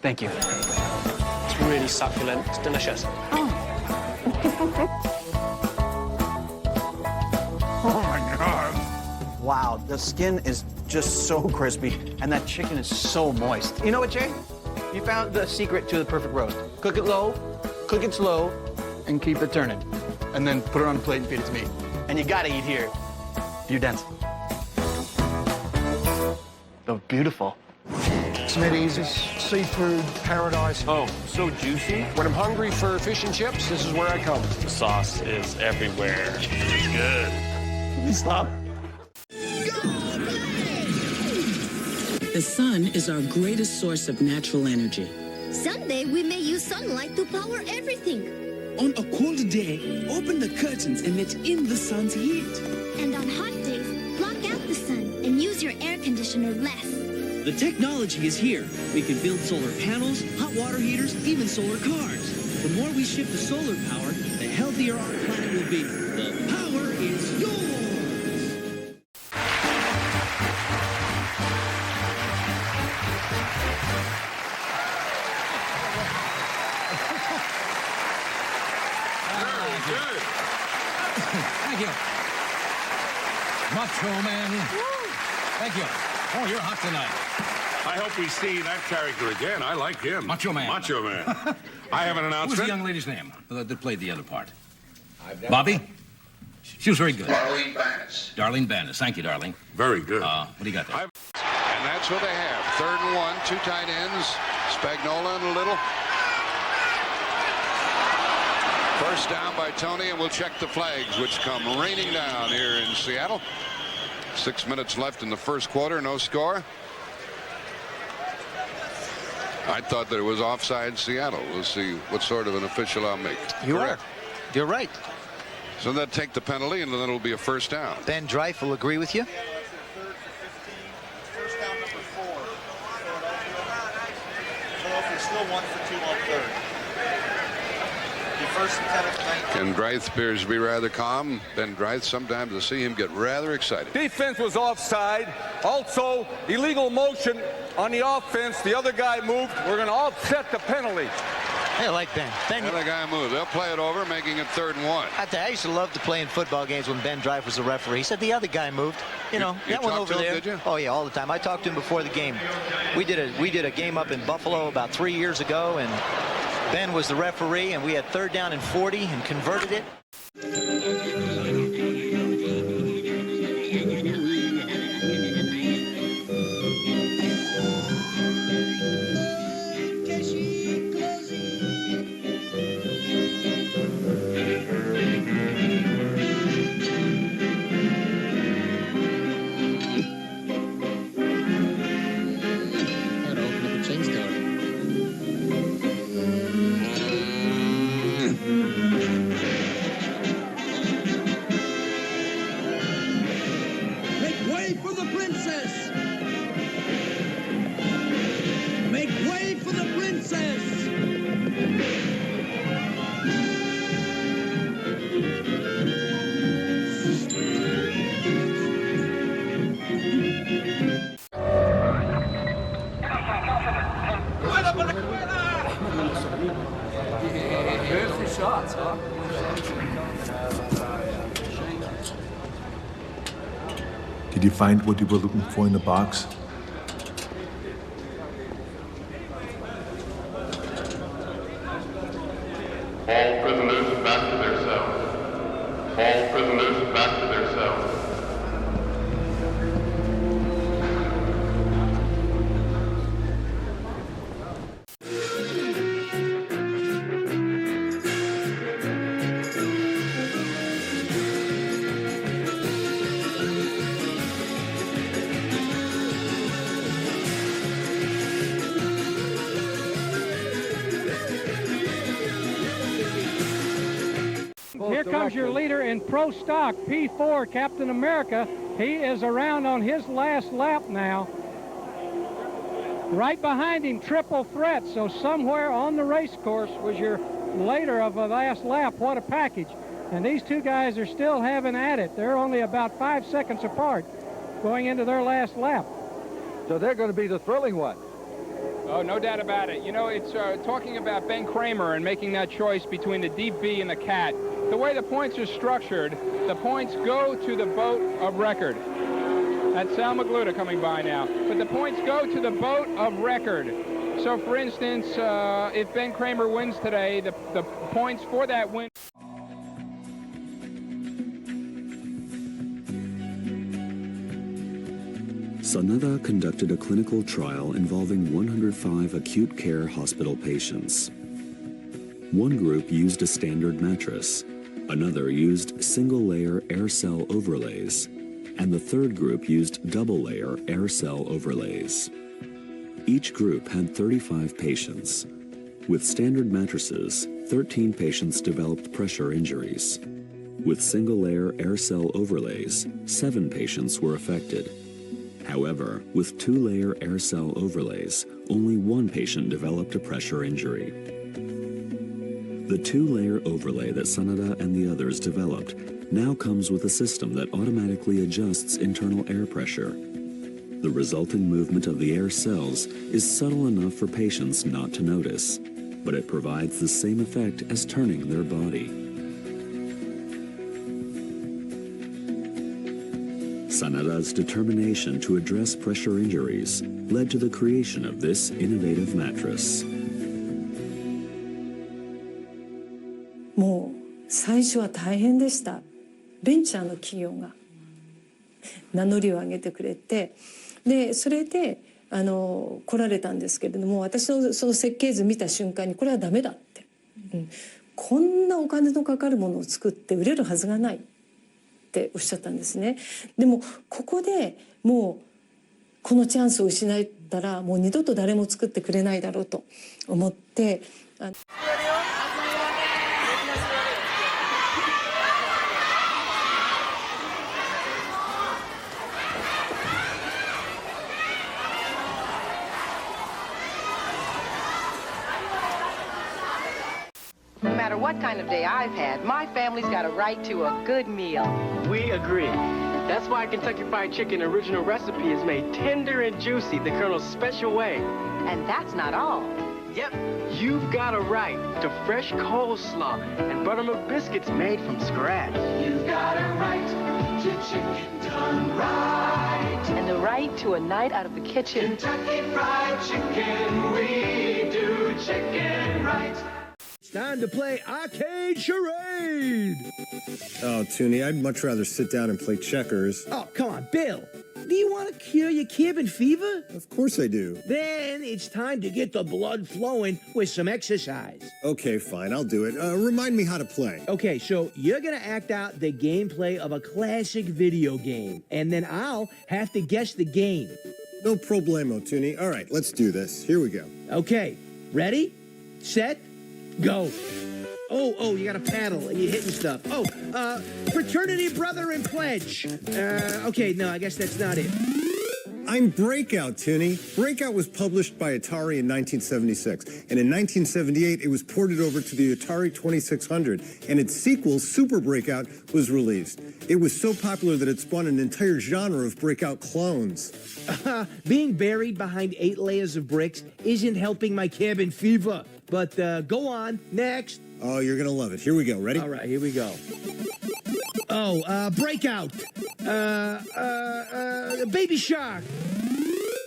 Thank you. It's really succulent. It's delicious. Oh my God. Wow, the skin is just so crispy, and that chicken is so moist. You know what, Jay? You found the secret to the perfect roast. Cook it low, cook it slow, and keep it turning. And then put it on a plate and feed it to me. And you gotta eat here. You're dense. So beautiful. Smitty's is seafood paradise. Oh, so juicy. When I'm hungry for fish and chips, this is where I come. The sauce is everywhere. It's good. Stop. The sun is our greatest source of natural energy. Someday we may use sunlight to power everything. On a cold day, open the curtains and let in the sun's heat. And on hot days, block out the sun and use your air conditioner less. The technology is here. We can build solar panels, hot water heaters, even solar cars. The more we shift to solar power, the healthier our planet will be. The power is yours! Thank you. Macho Man. Thank you. Oh, you're hot tonight. I hope we see that character again. I like him. Macho Man. Macho Man. I have an announcement. What was the young lady's name that played the other part? Bobby? She was very good. Darlene Bannis. Darlene Bannis. Thank you, darling. Very good. What do you got there? And that's what they have. 3rd and 1, 2 tight ends. Spagnola and a little. First down by Tony, and we'll check the flags, which come raining down here in Seattle. 6 minutes left in the first quarter, no score. I thought that it was offside Seattle. We'll see what sort of an official I'll make. You are. You're right. So they'll take the penalty, and then it'll be a first down. Ben Dreif will agree with you. First down number 4. Philadelphia still 1 for 2 on third. First and 10 at 19. Ken Dreith appears to be rather calm. Ben Dreith, sometimes to see him get rather excited. Defense was offside. Also, illegal motion on the offense. The other guy moved. We're going to offset the penalty. I like Ben. The other guy moved. They'll play it over, making it 3rd and 1. I used to love to play in football games when Ben Dreif was the referee. He said the other guy moved. You know, that one over there. Did you? Oh yeah, all the time. I talked to him before the game. We did a game up in Buffalo about 3 years ago, and Ben was the referee, and we had 3rd down and 40 and converted it. Did you find what you were looking for in the box? All prisoners back to their cells. All prisoners back to their cells. Here comes your leader in pro stock, P4, Captain America. He is around on his last lap now. Right behind him, Triple Threat. So somewhere on the race course was your leader of the last lap. What a package. And these two guys are still having at it. They're only about 5 seconds apart going into their last lap. So they're going to be the thrilling one. Oh, no doubt about it. You know, it's talking about Ben Kramer and making that choice between the Deep V and the Cat. The way the points are structured, the points go to the boat of record. That's Sal Magluta coming by now. But the points go to the boat of record. So, for instance, if Ben Kramer wins today, the points for that win... Sanada conducted a clinical trial involving 105 acute care hospital patients. One group used a standard mattress, another used single-layer air cell overlays, and the third group used double-layer air cell overlays. Each group had 35 patients. With standard mattresses, 13 patients developed pressure injuries. With single-layer air cell overlays, 7 patients were affected. However, with 2-layer air cell overlays, only 1 patient developed a pressure injury. The 2-layer overlay that Sanada and the others developed now comes with a system that automatically adjusts internal air pressure. The resulting movement of the air cells is subtle enough for patients not to notice, but it provides the same effect as turning their body. Sanada's determination to address pressure injuries led to the creation of this innovative mattress. もう最初は大変でした。ベンチャーの企業が名乗りを上げてくれて、でそれで来られたんですけれども、私のその設計図見た瞬間にこれはダメだって、こんなお金のかかるものを作って売れるはずがない。っておっしゃったんですね。でもここでもうこのチャンスを失ったらもう二度と誰も作ってくれないだろうと思って。No matter what kind of day I've had, my family's got a right to a good meal. We agree. That's why Kentucky Fried Chicken original recipe is made tender and juicy the Colonel's special way. And that's not all. Yep, you've got a right to fresh coleslaw and buttermilk biscuits made from scratch. You've got a right to chicken done right. And the right to a night out of the kitchen. Kentucky Fried Chicken, we do chicken right. It's time to play Arcade Charade! Oh, Toonie, I'd much rather sit down and play checkers. Oh, come on, Bill. Do you want to cure your cabin fever? Of course I do. Then it's time to get the blood flowing with some exercise. Okay, fine, I'll do it. Remind me how to play. Okay, so you're going to act out the gameplay of a classic video game, and then I'll have to guess the game. No problemo, Toonie. All right, let's do this. Here we go. Okay, ready, set, go. Oh, you got a paddle and you're hitting stuff. Oh, fraternity brother and pledge. Okay, no, I guess that's not it. I'm Breakout, Toonie. Breakout was published by Atari in 1976, and in 1978 it was ported over to the Atari 2600, and its sequel, Super Breakout, was released. It was so popular that it spawned an entire genre of Breakout clones. Being buried behind 8 layers of bricks isn't helping my cabin fever. But go on, next. Oh, you're gonna love it. Here we go. Ready? All right, here we go. Oh, Breakout. Baby Shark.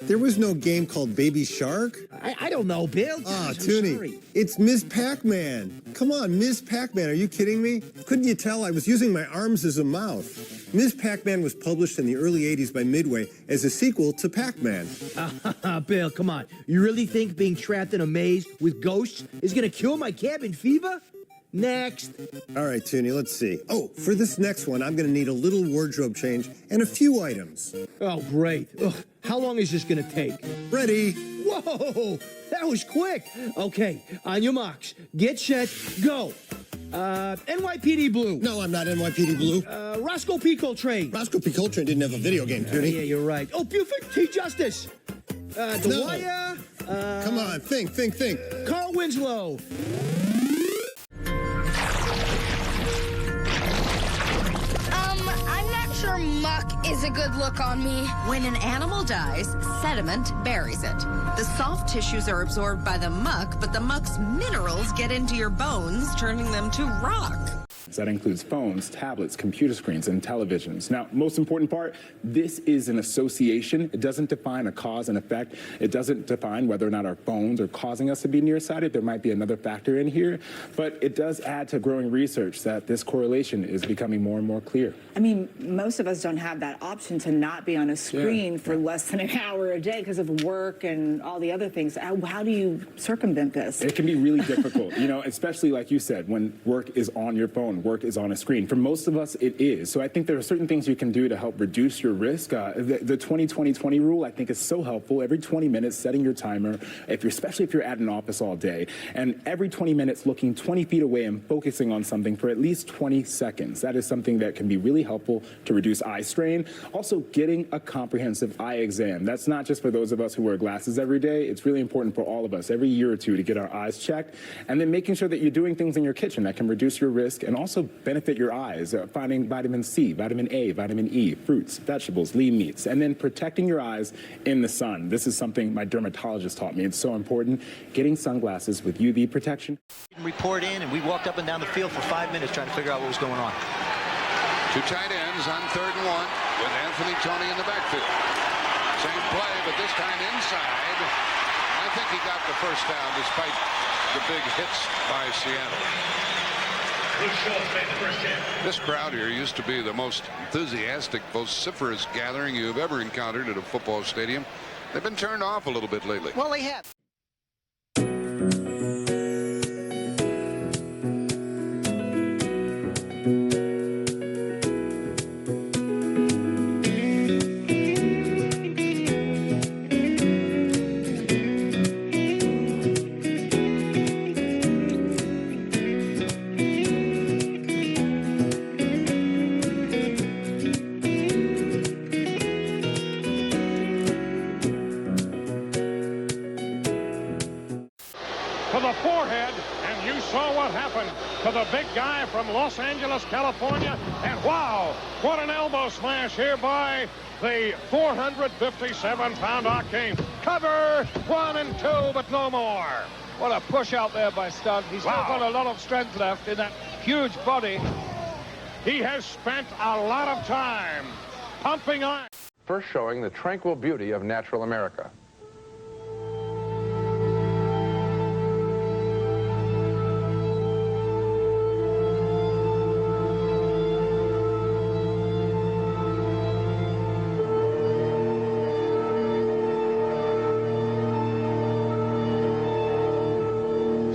There was no game called Baby Shark? I don't know, Bill. Ah, Toonie, it's Ms. Pac-Man. Come on, Ms. Pac-Man, are you kidding me? Couldn't you tell I was using my arms as a mouth? Ms. Pac-Man was published in the early 80s by Midway as a sequel to Pac-Man. Bill, come on. You really think being trapped in a maze with ghosts is going to cure my cabin fever? Next. All right, Toonie, let's see. Oh, for this next one, I'm going to need a little wardrobe change and a few items. Oh, great. Ugh, how long is this going to take? Ready. Whoa, that was quick. Okay, on your marks. Get set, go. NYPD Blue. No, I'm not NYPD Blue. Roscoe P. Coltrane. Roscoe P. Coltrane didn't have a video game, Toonie. Yeah, you're right. Oh, Buford T. Justice. The Wire. Come on, think. Carl Winslow. I'm not sure muck is a good look on me. When an animal dies, sediment buries it. The soft tissues are absorbed by the muck, but the muck's minerals get into your bones, turning them to rock. That includes phones, tablets, computer screens, and televisions. Now, most important part, this is an association. It doesn't define a cause and effect. It doesn't define whether or not our phones are causing us to be nearsighted. There might be another factor in here, but it does add to growing research that this correlation is becoming more and more clear. I mean, most of us don't have that option to not be on a screen for less than an hour a day because of work and all the other things. How do you circumvent this? It can be really difficult, especially like you said, when work is on your phone, work is on a screen. For most of us, it is. So I think there are certain things you can do to help reduce your risk. The 20-20-20 rule, I think, is so helpful. Every 20 minutes, setting your timer, especially if you're at an office all day, and every 20 minutes looking 20 feet away and focusing on something for at least 20 seconds. That is something that can be really helpful to reduce eye strain. Also, getting a comprehensive eye exam. That's not just for those of us who wear glasses every day. It's really important for all of us every year or two to get our eyes checked. And then making sure that you're doing things in your kitchen that can reduce your risk and also benefit your eyes, finding vitamin C, vitamin A, vitamin E, fruits, vegetables, lean meats, and then protecting your eyes in the sun. This is something my dermatologist taught me. It's so important. Getting sunglasses with UV protection. Report in, and we walked up and down the field for 5 minutes trying to figure out what was going on. Two tight ends on 3rd and 1 with Anthony Tony in the backfield. Same play, but this time inside. I think he got the first down despite the big hits by Seattle. This crowd here used to be the most enthusiastic, vociferous gathering you've ever encountered at a football stadium. They've been turned off a little bit lately. Well, they have. to the forehead, and you saw what happened to the big guy from Los Angeles, California. And wow, what an elbow smash here by the 457-pound Octane. Cover 1 and 2, but no more. What a push out there by Studd. He's still got a lot of strength left in that huge body. He has spent a lot of time pumping iron. First showing the tranquil beauty of natural America.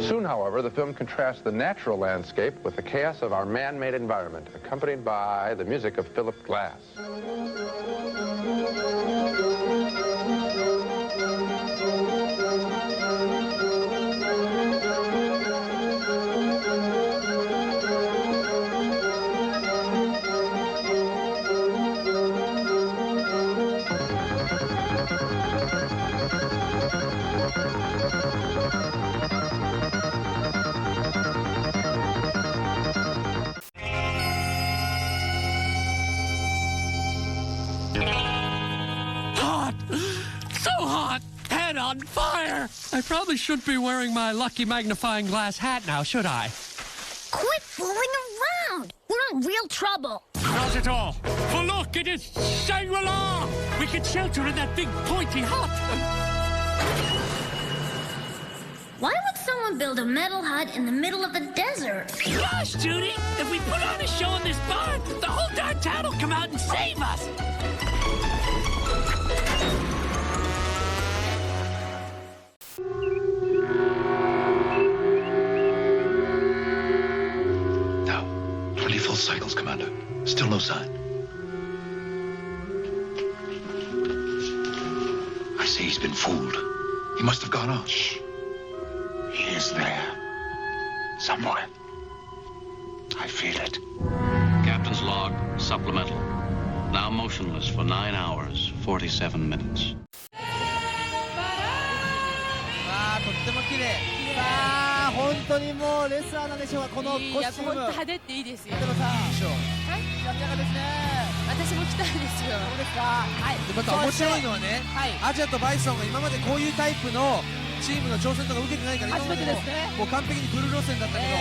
Soon, however, the film contrasts the natural landscape with the chaos of our man-made environment, accompanied by the music of Philip Glass. On fire! I probably shouldn't be wearing my lucky magnifying glass hat now, should I? Quit fooling around! We're in real trouble. Not at all. For look, it is Shangri-La! We can shelter in that big pointy hut. Why would someone build a metal hut in the middle of the desert? Gosh, Judy! If we put on a show in this barn, the whole darn town will come out and save us! Cycles, Commander. Still no sign. I say he's been fooled. He must have gone on. Shh. He is there. Somewhere. I feel it. Captain's log, supplemental. Now motionless for 9 hours, 47 minutes. とっても綺麗。さあ本当にもうレスラーなんでしょうかこのコスチューム。いやこう派手っていいですよ。でもさ、はい。艶やかですね。私も来たいですよ。そうですか。はい。でまた面白いのはね、アジアとバイソンが今までこういうタイプのチームの挑戦とか受けてないから今までもう完璧にフル路線だったけど、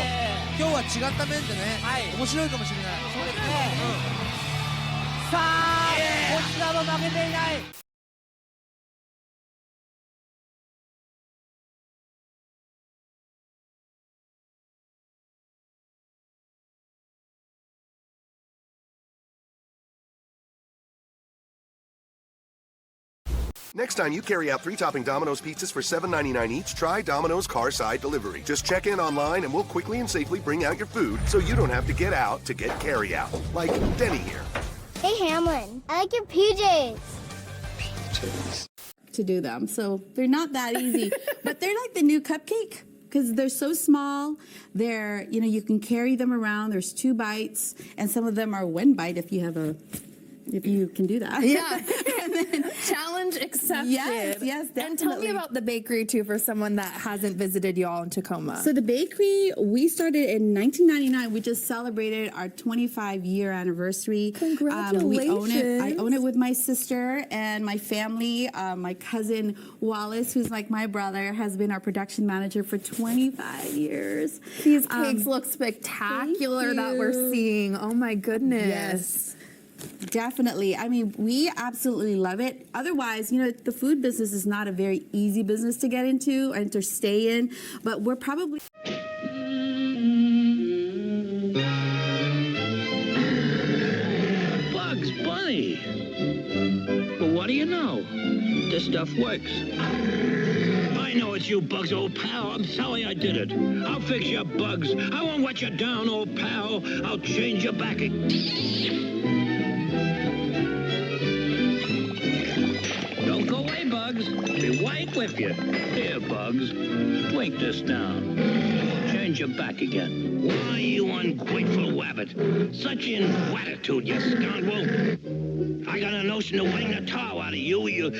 今日は違った面でね、面白いかもしれない。そうですね。さあこちらも負けていない。Next time you carry out 3-topping Domino's pizzas for $7.99 each, try Domino's Carside Delivery. Just check in online and we'll quickly and safely bring out your food so you don't have to get out to get carry-out. Like Denny here. Hey, Hamlin, I like your PJs. PJs. To do them, so they're not that easy. But they're like the new cupcake because they're so small. They're, you know, you can carry them around. There's 2 bites, and some of them are 1 bite if you have a... If you can do that. Yeah. And then challenge accepted. Yes, definitely. And tell me about the bakery, too, for someone that hasn't visited y'all in Tacoma. So the bakery, we started in 1999. We just celebrated our 25-year anniversary. Congratulations. We own it. I own it with my sister and my family. My cousin, Wallace, who's like my brother, has been our production manager for 25 years. These cakes look spectacular that we're seeing. Oh, my goodness. Yes. Definitely. I mean, we absolutely love it. Otherwise, you know, the food business is not a very easy business to get into and to stay in, but we're probably... Bugs Bunny! Well, what do you know? This stuff works. I know it's you, Bugs, old pal. I'm sorry I did it. I'll fix your bugs. I won't let you down, old pal. I'll change your back. Don't go away, Bugs. Be right with you. Here, Bugs. Drink this down. Change your back again. Why, you ungrateful wabbit. Such ingratitude, you scoundrel. I got a notion to wring the tar out of you. You.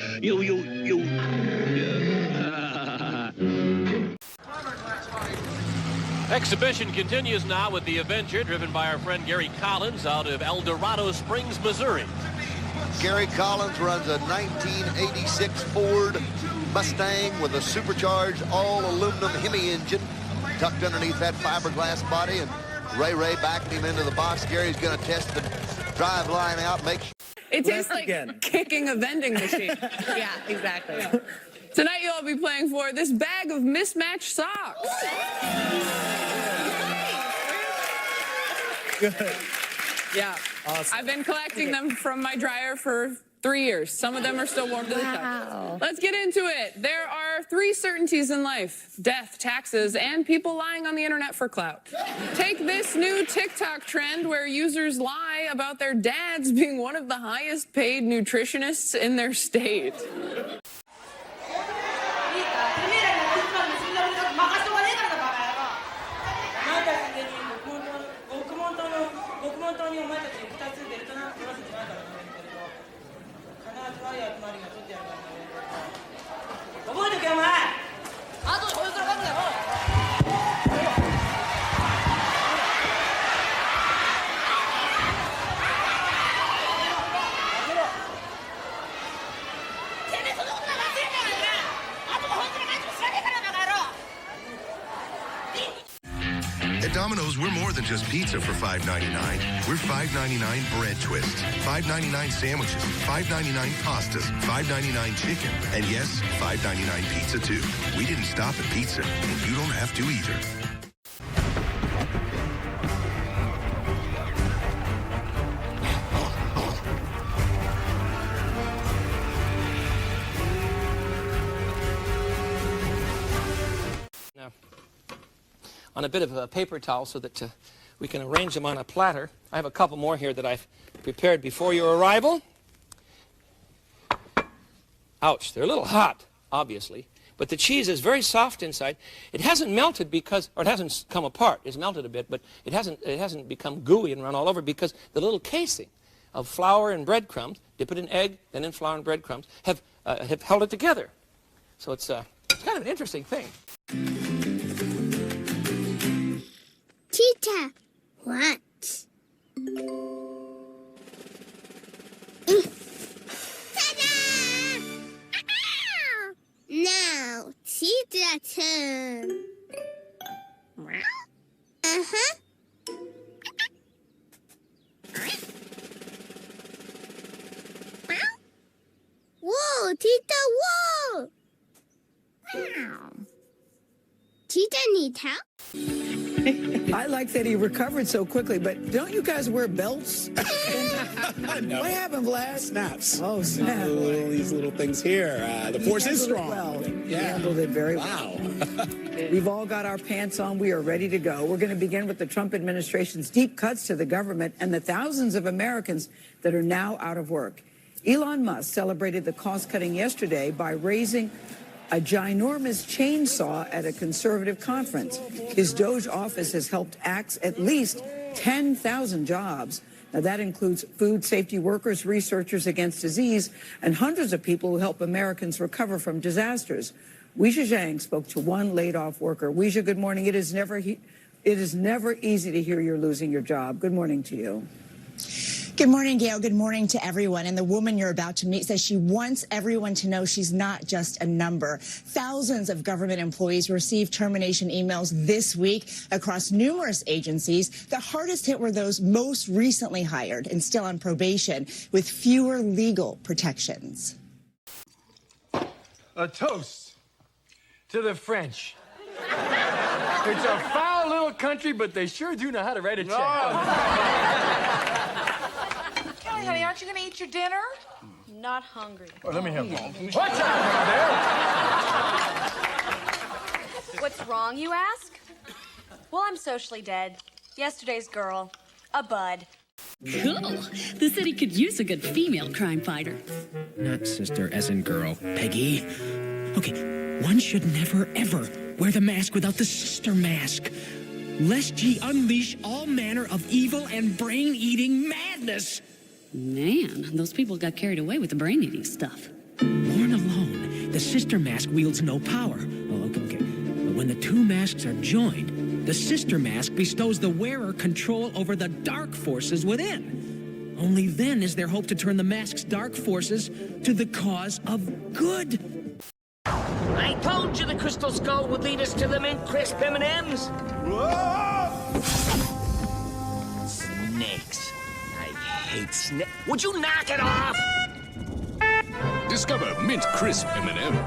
Exhibition continues now with the Avenger, driven by our friend Gary Collins out of El Dorado Springs, Missouri. Gary Collins runs a 1986 Ford Mustang with a supercharged all-aluminum Hemi engine tucked underneath that fiberglass body, and Ray backed him into the box. Gary's going to test the drive line out, make sure. It tastes like kicking a vending machine. Yeah, exactly. Yeah. Tonight you'll be playing for this bag of mismatched socks. Good. Yeah. Awesome. I've been collecting them from my dryer for 3 years. Some of them are still warm to the touch. Let's get into it. There are 3 certainties in life: death, taxes, and people lying on the internet for clout. Take this new TikTok trend where users lie about their dads being one of the highest paid nutritionists in their state. At Domino's, we're more than just pizza for $5.99. We're $5.99 bread twists, $5.99 sandwiches, $5.99 pastas, $5.99 chicken, and yes, $5.99 pizza too. We didn't stop at pizza, and you don't have to either. On a bit of a paper towel so that we can arrange them on a platter. I have a couple more here that I've prepared before your arrival. Ouch, they're a little hot, obviously, but the cheese is very soft inside. It hasn't melted because, or it hasn't come apart. It's melted a bit, but it hasn't become gooey and run all over because the little casing of flour and breadcrumbs, dip it in egg, then in flour and breadcrumbs, have held it together. So it's kind of an interesting thing. Cheetah. What? Ta-da! Now, cheetah turn. Uh-huh. Whoa, cheetah, whoa! Cheetah need help? I like that he recovered so quickly, but don't you guys wear belts? No. What happened, Vlad? Snaps. Oh, snap. These little things here. The force is strong. Well, yeah. He handled it very well. We've all got our pants on. We are ready to go. We're going to begin with the Trump administration's deep cuts to the government and the thousands of Americans that are now out of work. Elon Musk celebrated the cost cutting yesterday by raising a ginormous chainsaw at a conservative conference. His Doge office has helped axe at least 10,000 jobs. Now, that includes food safety workers, researchers against disease, and hundreds of people who help Americans recover from disasters. Weijia Zhang spoke to one laid-off worker. Weijia, good morning. It is never easy to hear you're losing your job. Good morning to you. Good morning, Gail. Good morning to everyone. And the woman you're about to meet says she wants everyone to know she's not just a number. Thousands of government employees received termination emails this week across numerous agencies. The hardest hit were those most recently hired and still on probation with fewer legal protections. A toast to the French. It's a foul little country, but they sure do know how to write a check. Kelly, honey, aren't you going to eat your dinner? Not hungry. Oh, let me have one. What's up, What's wrong, you ask? Well, I'm socially dead. Yesterday's girl. A bud. Cool. The city could use a good female crime fighter. Not sister as in girl. Peggy. Okay, one should never, ever wear the mask without the sister mask. Lest ye unleash all manner of evil and brain-eating madness. Man, those people got carried away with the brain-eating stuff. Born alone, the sister mask wields no power. Oh, okay. But when the two masks are joined, the sister mask bestows the wearer control over the dark forces within. Only then is there hope to turn the mask's dark forces to the cause of good. I told you the crystal skull would lead us to the mint crisp M&Ms. Snakes. I hate snakes. Would you knock it off? Discover Mint Crisp M&M.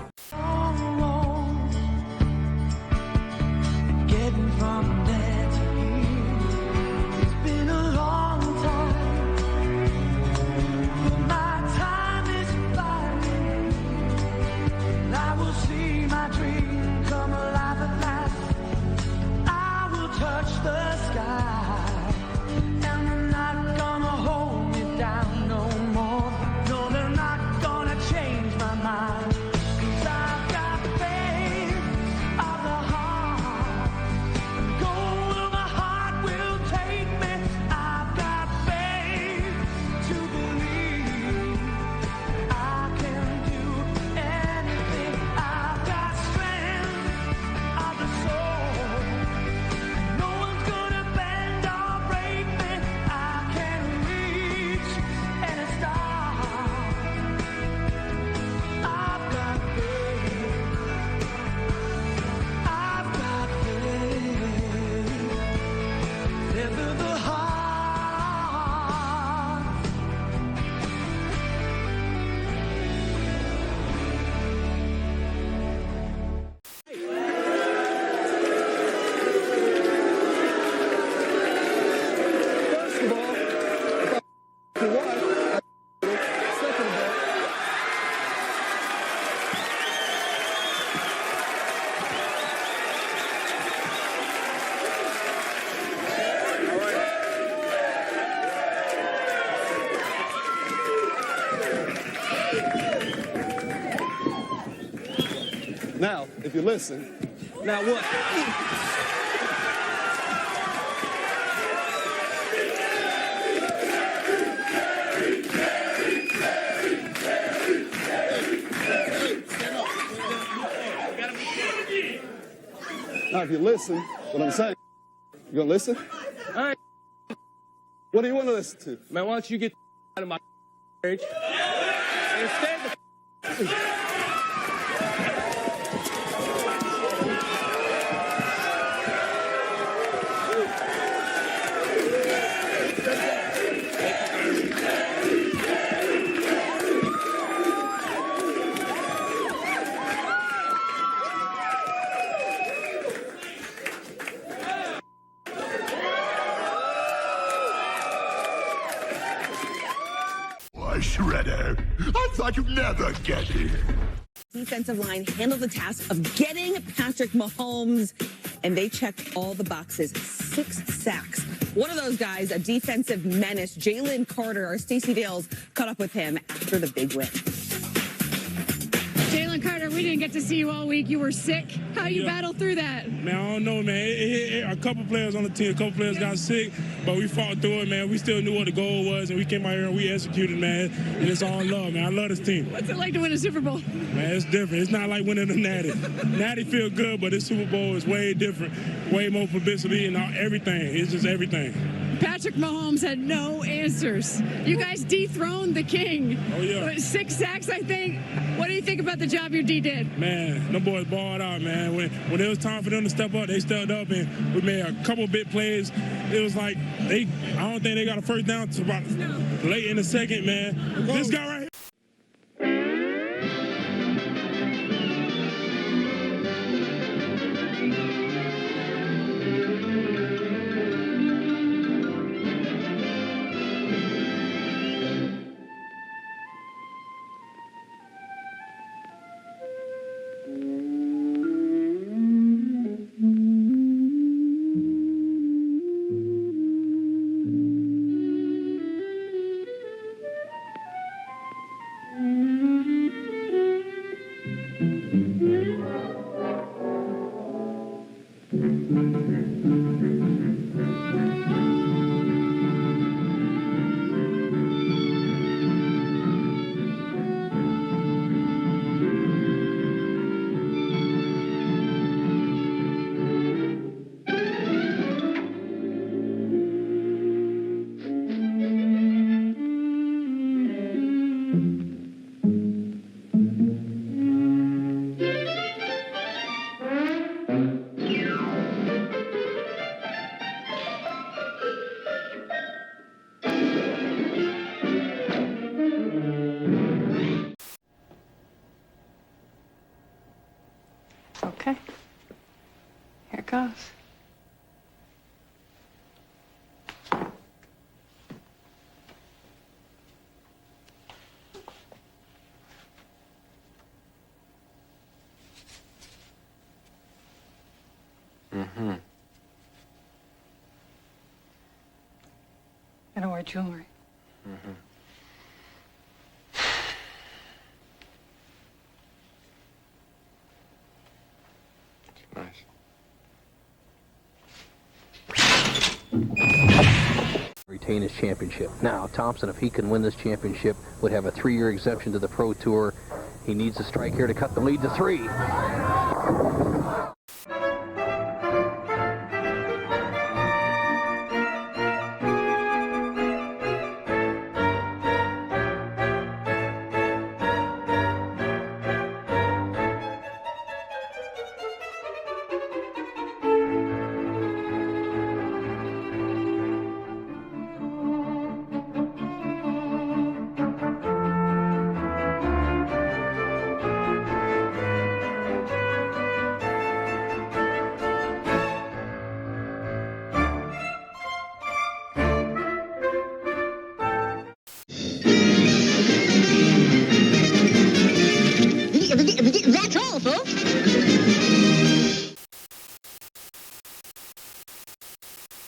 Getting from there to here, it's been a long time, but my time is flying, and I will see my dream come alive at last. I will touch the sky, and they're not gonna hold me down no more. No, they're not gonna change my mind, 'cause I've got faith of the heart. Go where my heart will take me. I've got faith to believe I can do anything. I've got strength of the soul. No one's gonna bend or break me. I can reach any star. I've got faith. I've got faith. Faith of the heart. First of all, if I what? Second of all, now, if you listen, now what? Now, if you listen, what I'm saying, you gonna listen? All right, What do you want to listen to? man, why don't you get out of my church and stay the Why, Shredder? I thought you'd never get here. Defensive line handled the task of getting Patrick Mahomes, and they checked all the boxes. 6 sacks. One of those guys, a defensive menace, Jalen Carter. Our Stacey Dales caught up with him after the big win. Jalen Carter, we didn't get to see you all week. You were sick. How you battled through that? Man, I don't know, man. A couple players on the team, a couple players got sick, but we fought through it, man. We still knew what the goal was, and we came out here and we executed, man. And it's all love, man. I love this team. What's it like to win a Super Bowl? Man, it's different. It's not like winning a Natty. Natty feel good, but this Super Bowl is way different. Way more publicity and everything. It's just everything. Patrick Mahomes had no answers. You guys dethroned the king. Oh, yeah. 6 sacks, I think. What do you think about the job your D did? Man, them boys balled out, man. When it was time for them to step up, they stepped up, and we made a couple big plays. It was like, I don't think they got a first down to about late in the second, man. This guy right here. Mm-hmm. I don't wear jewelry. Mm-hmm. Nice. Retain his championship. Now, Thompson, if he can win this championship, would have a 3-year exemption to the Pro Tour. He needs a strike here to cut the lead to 3.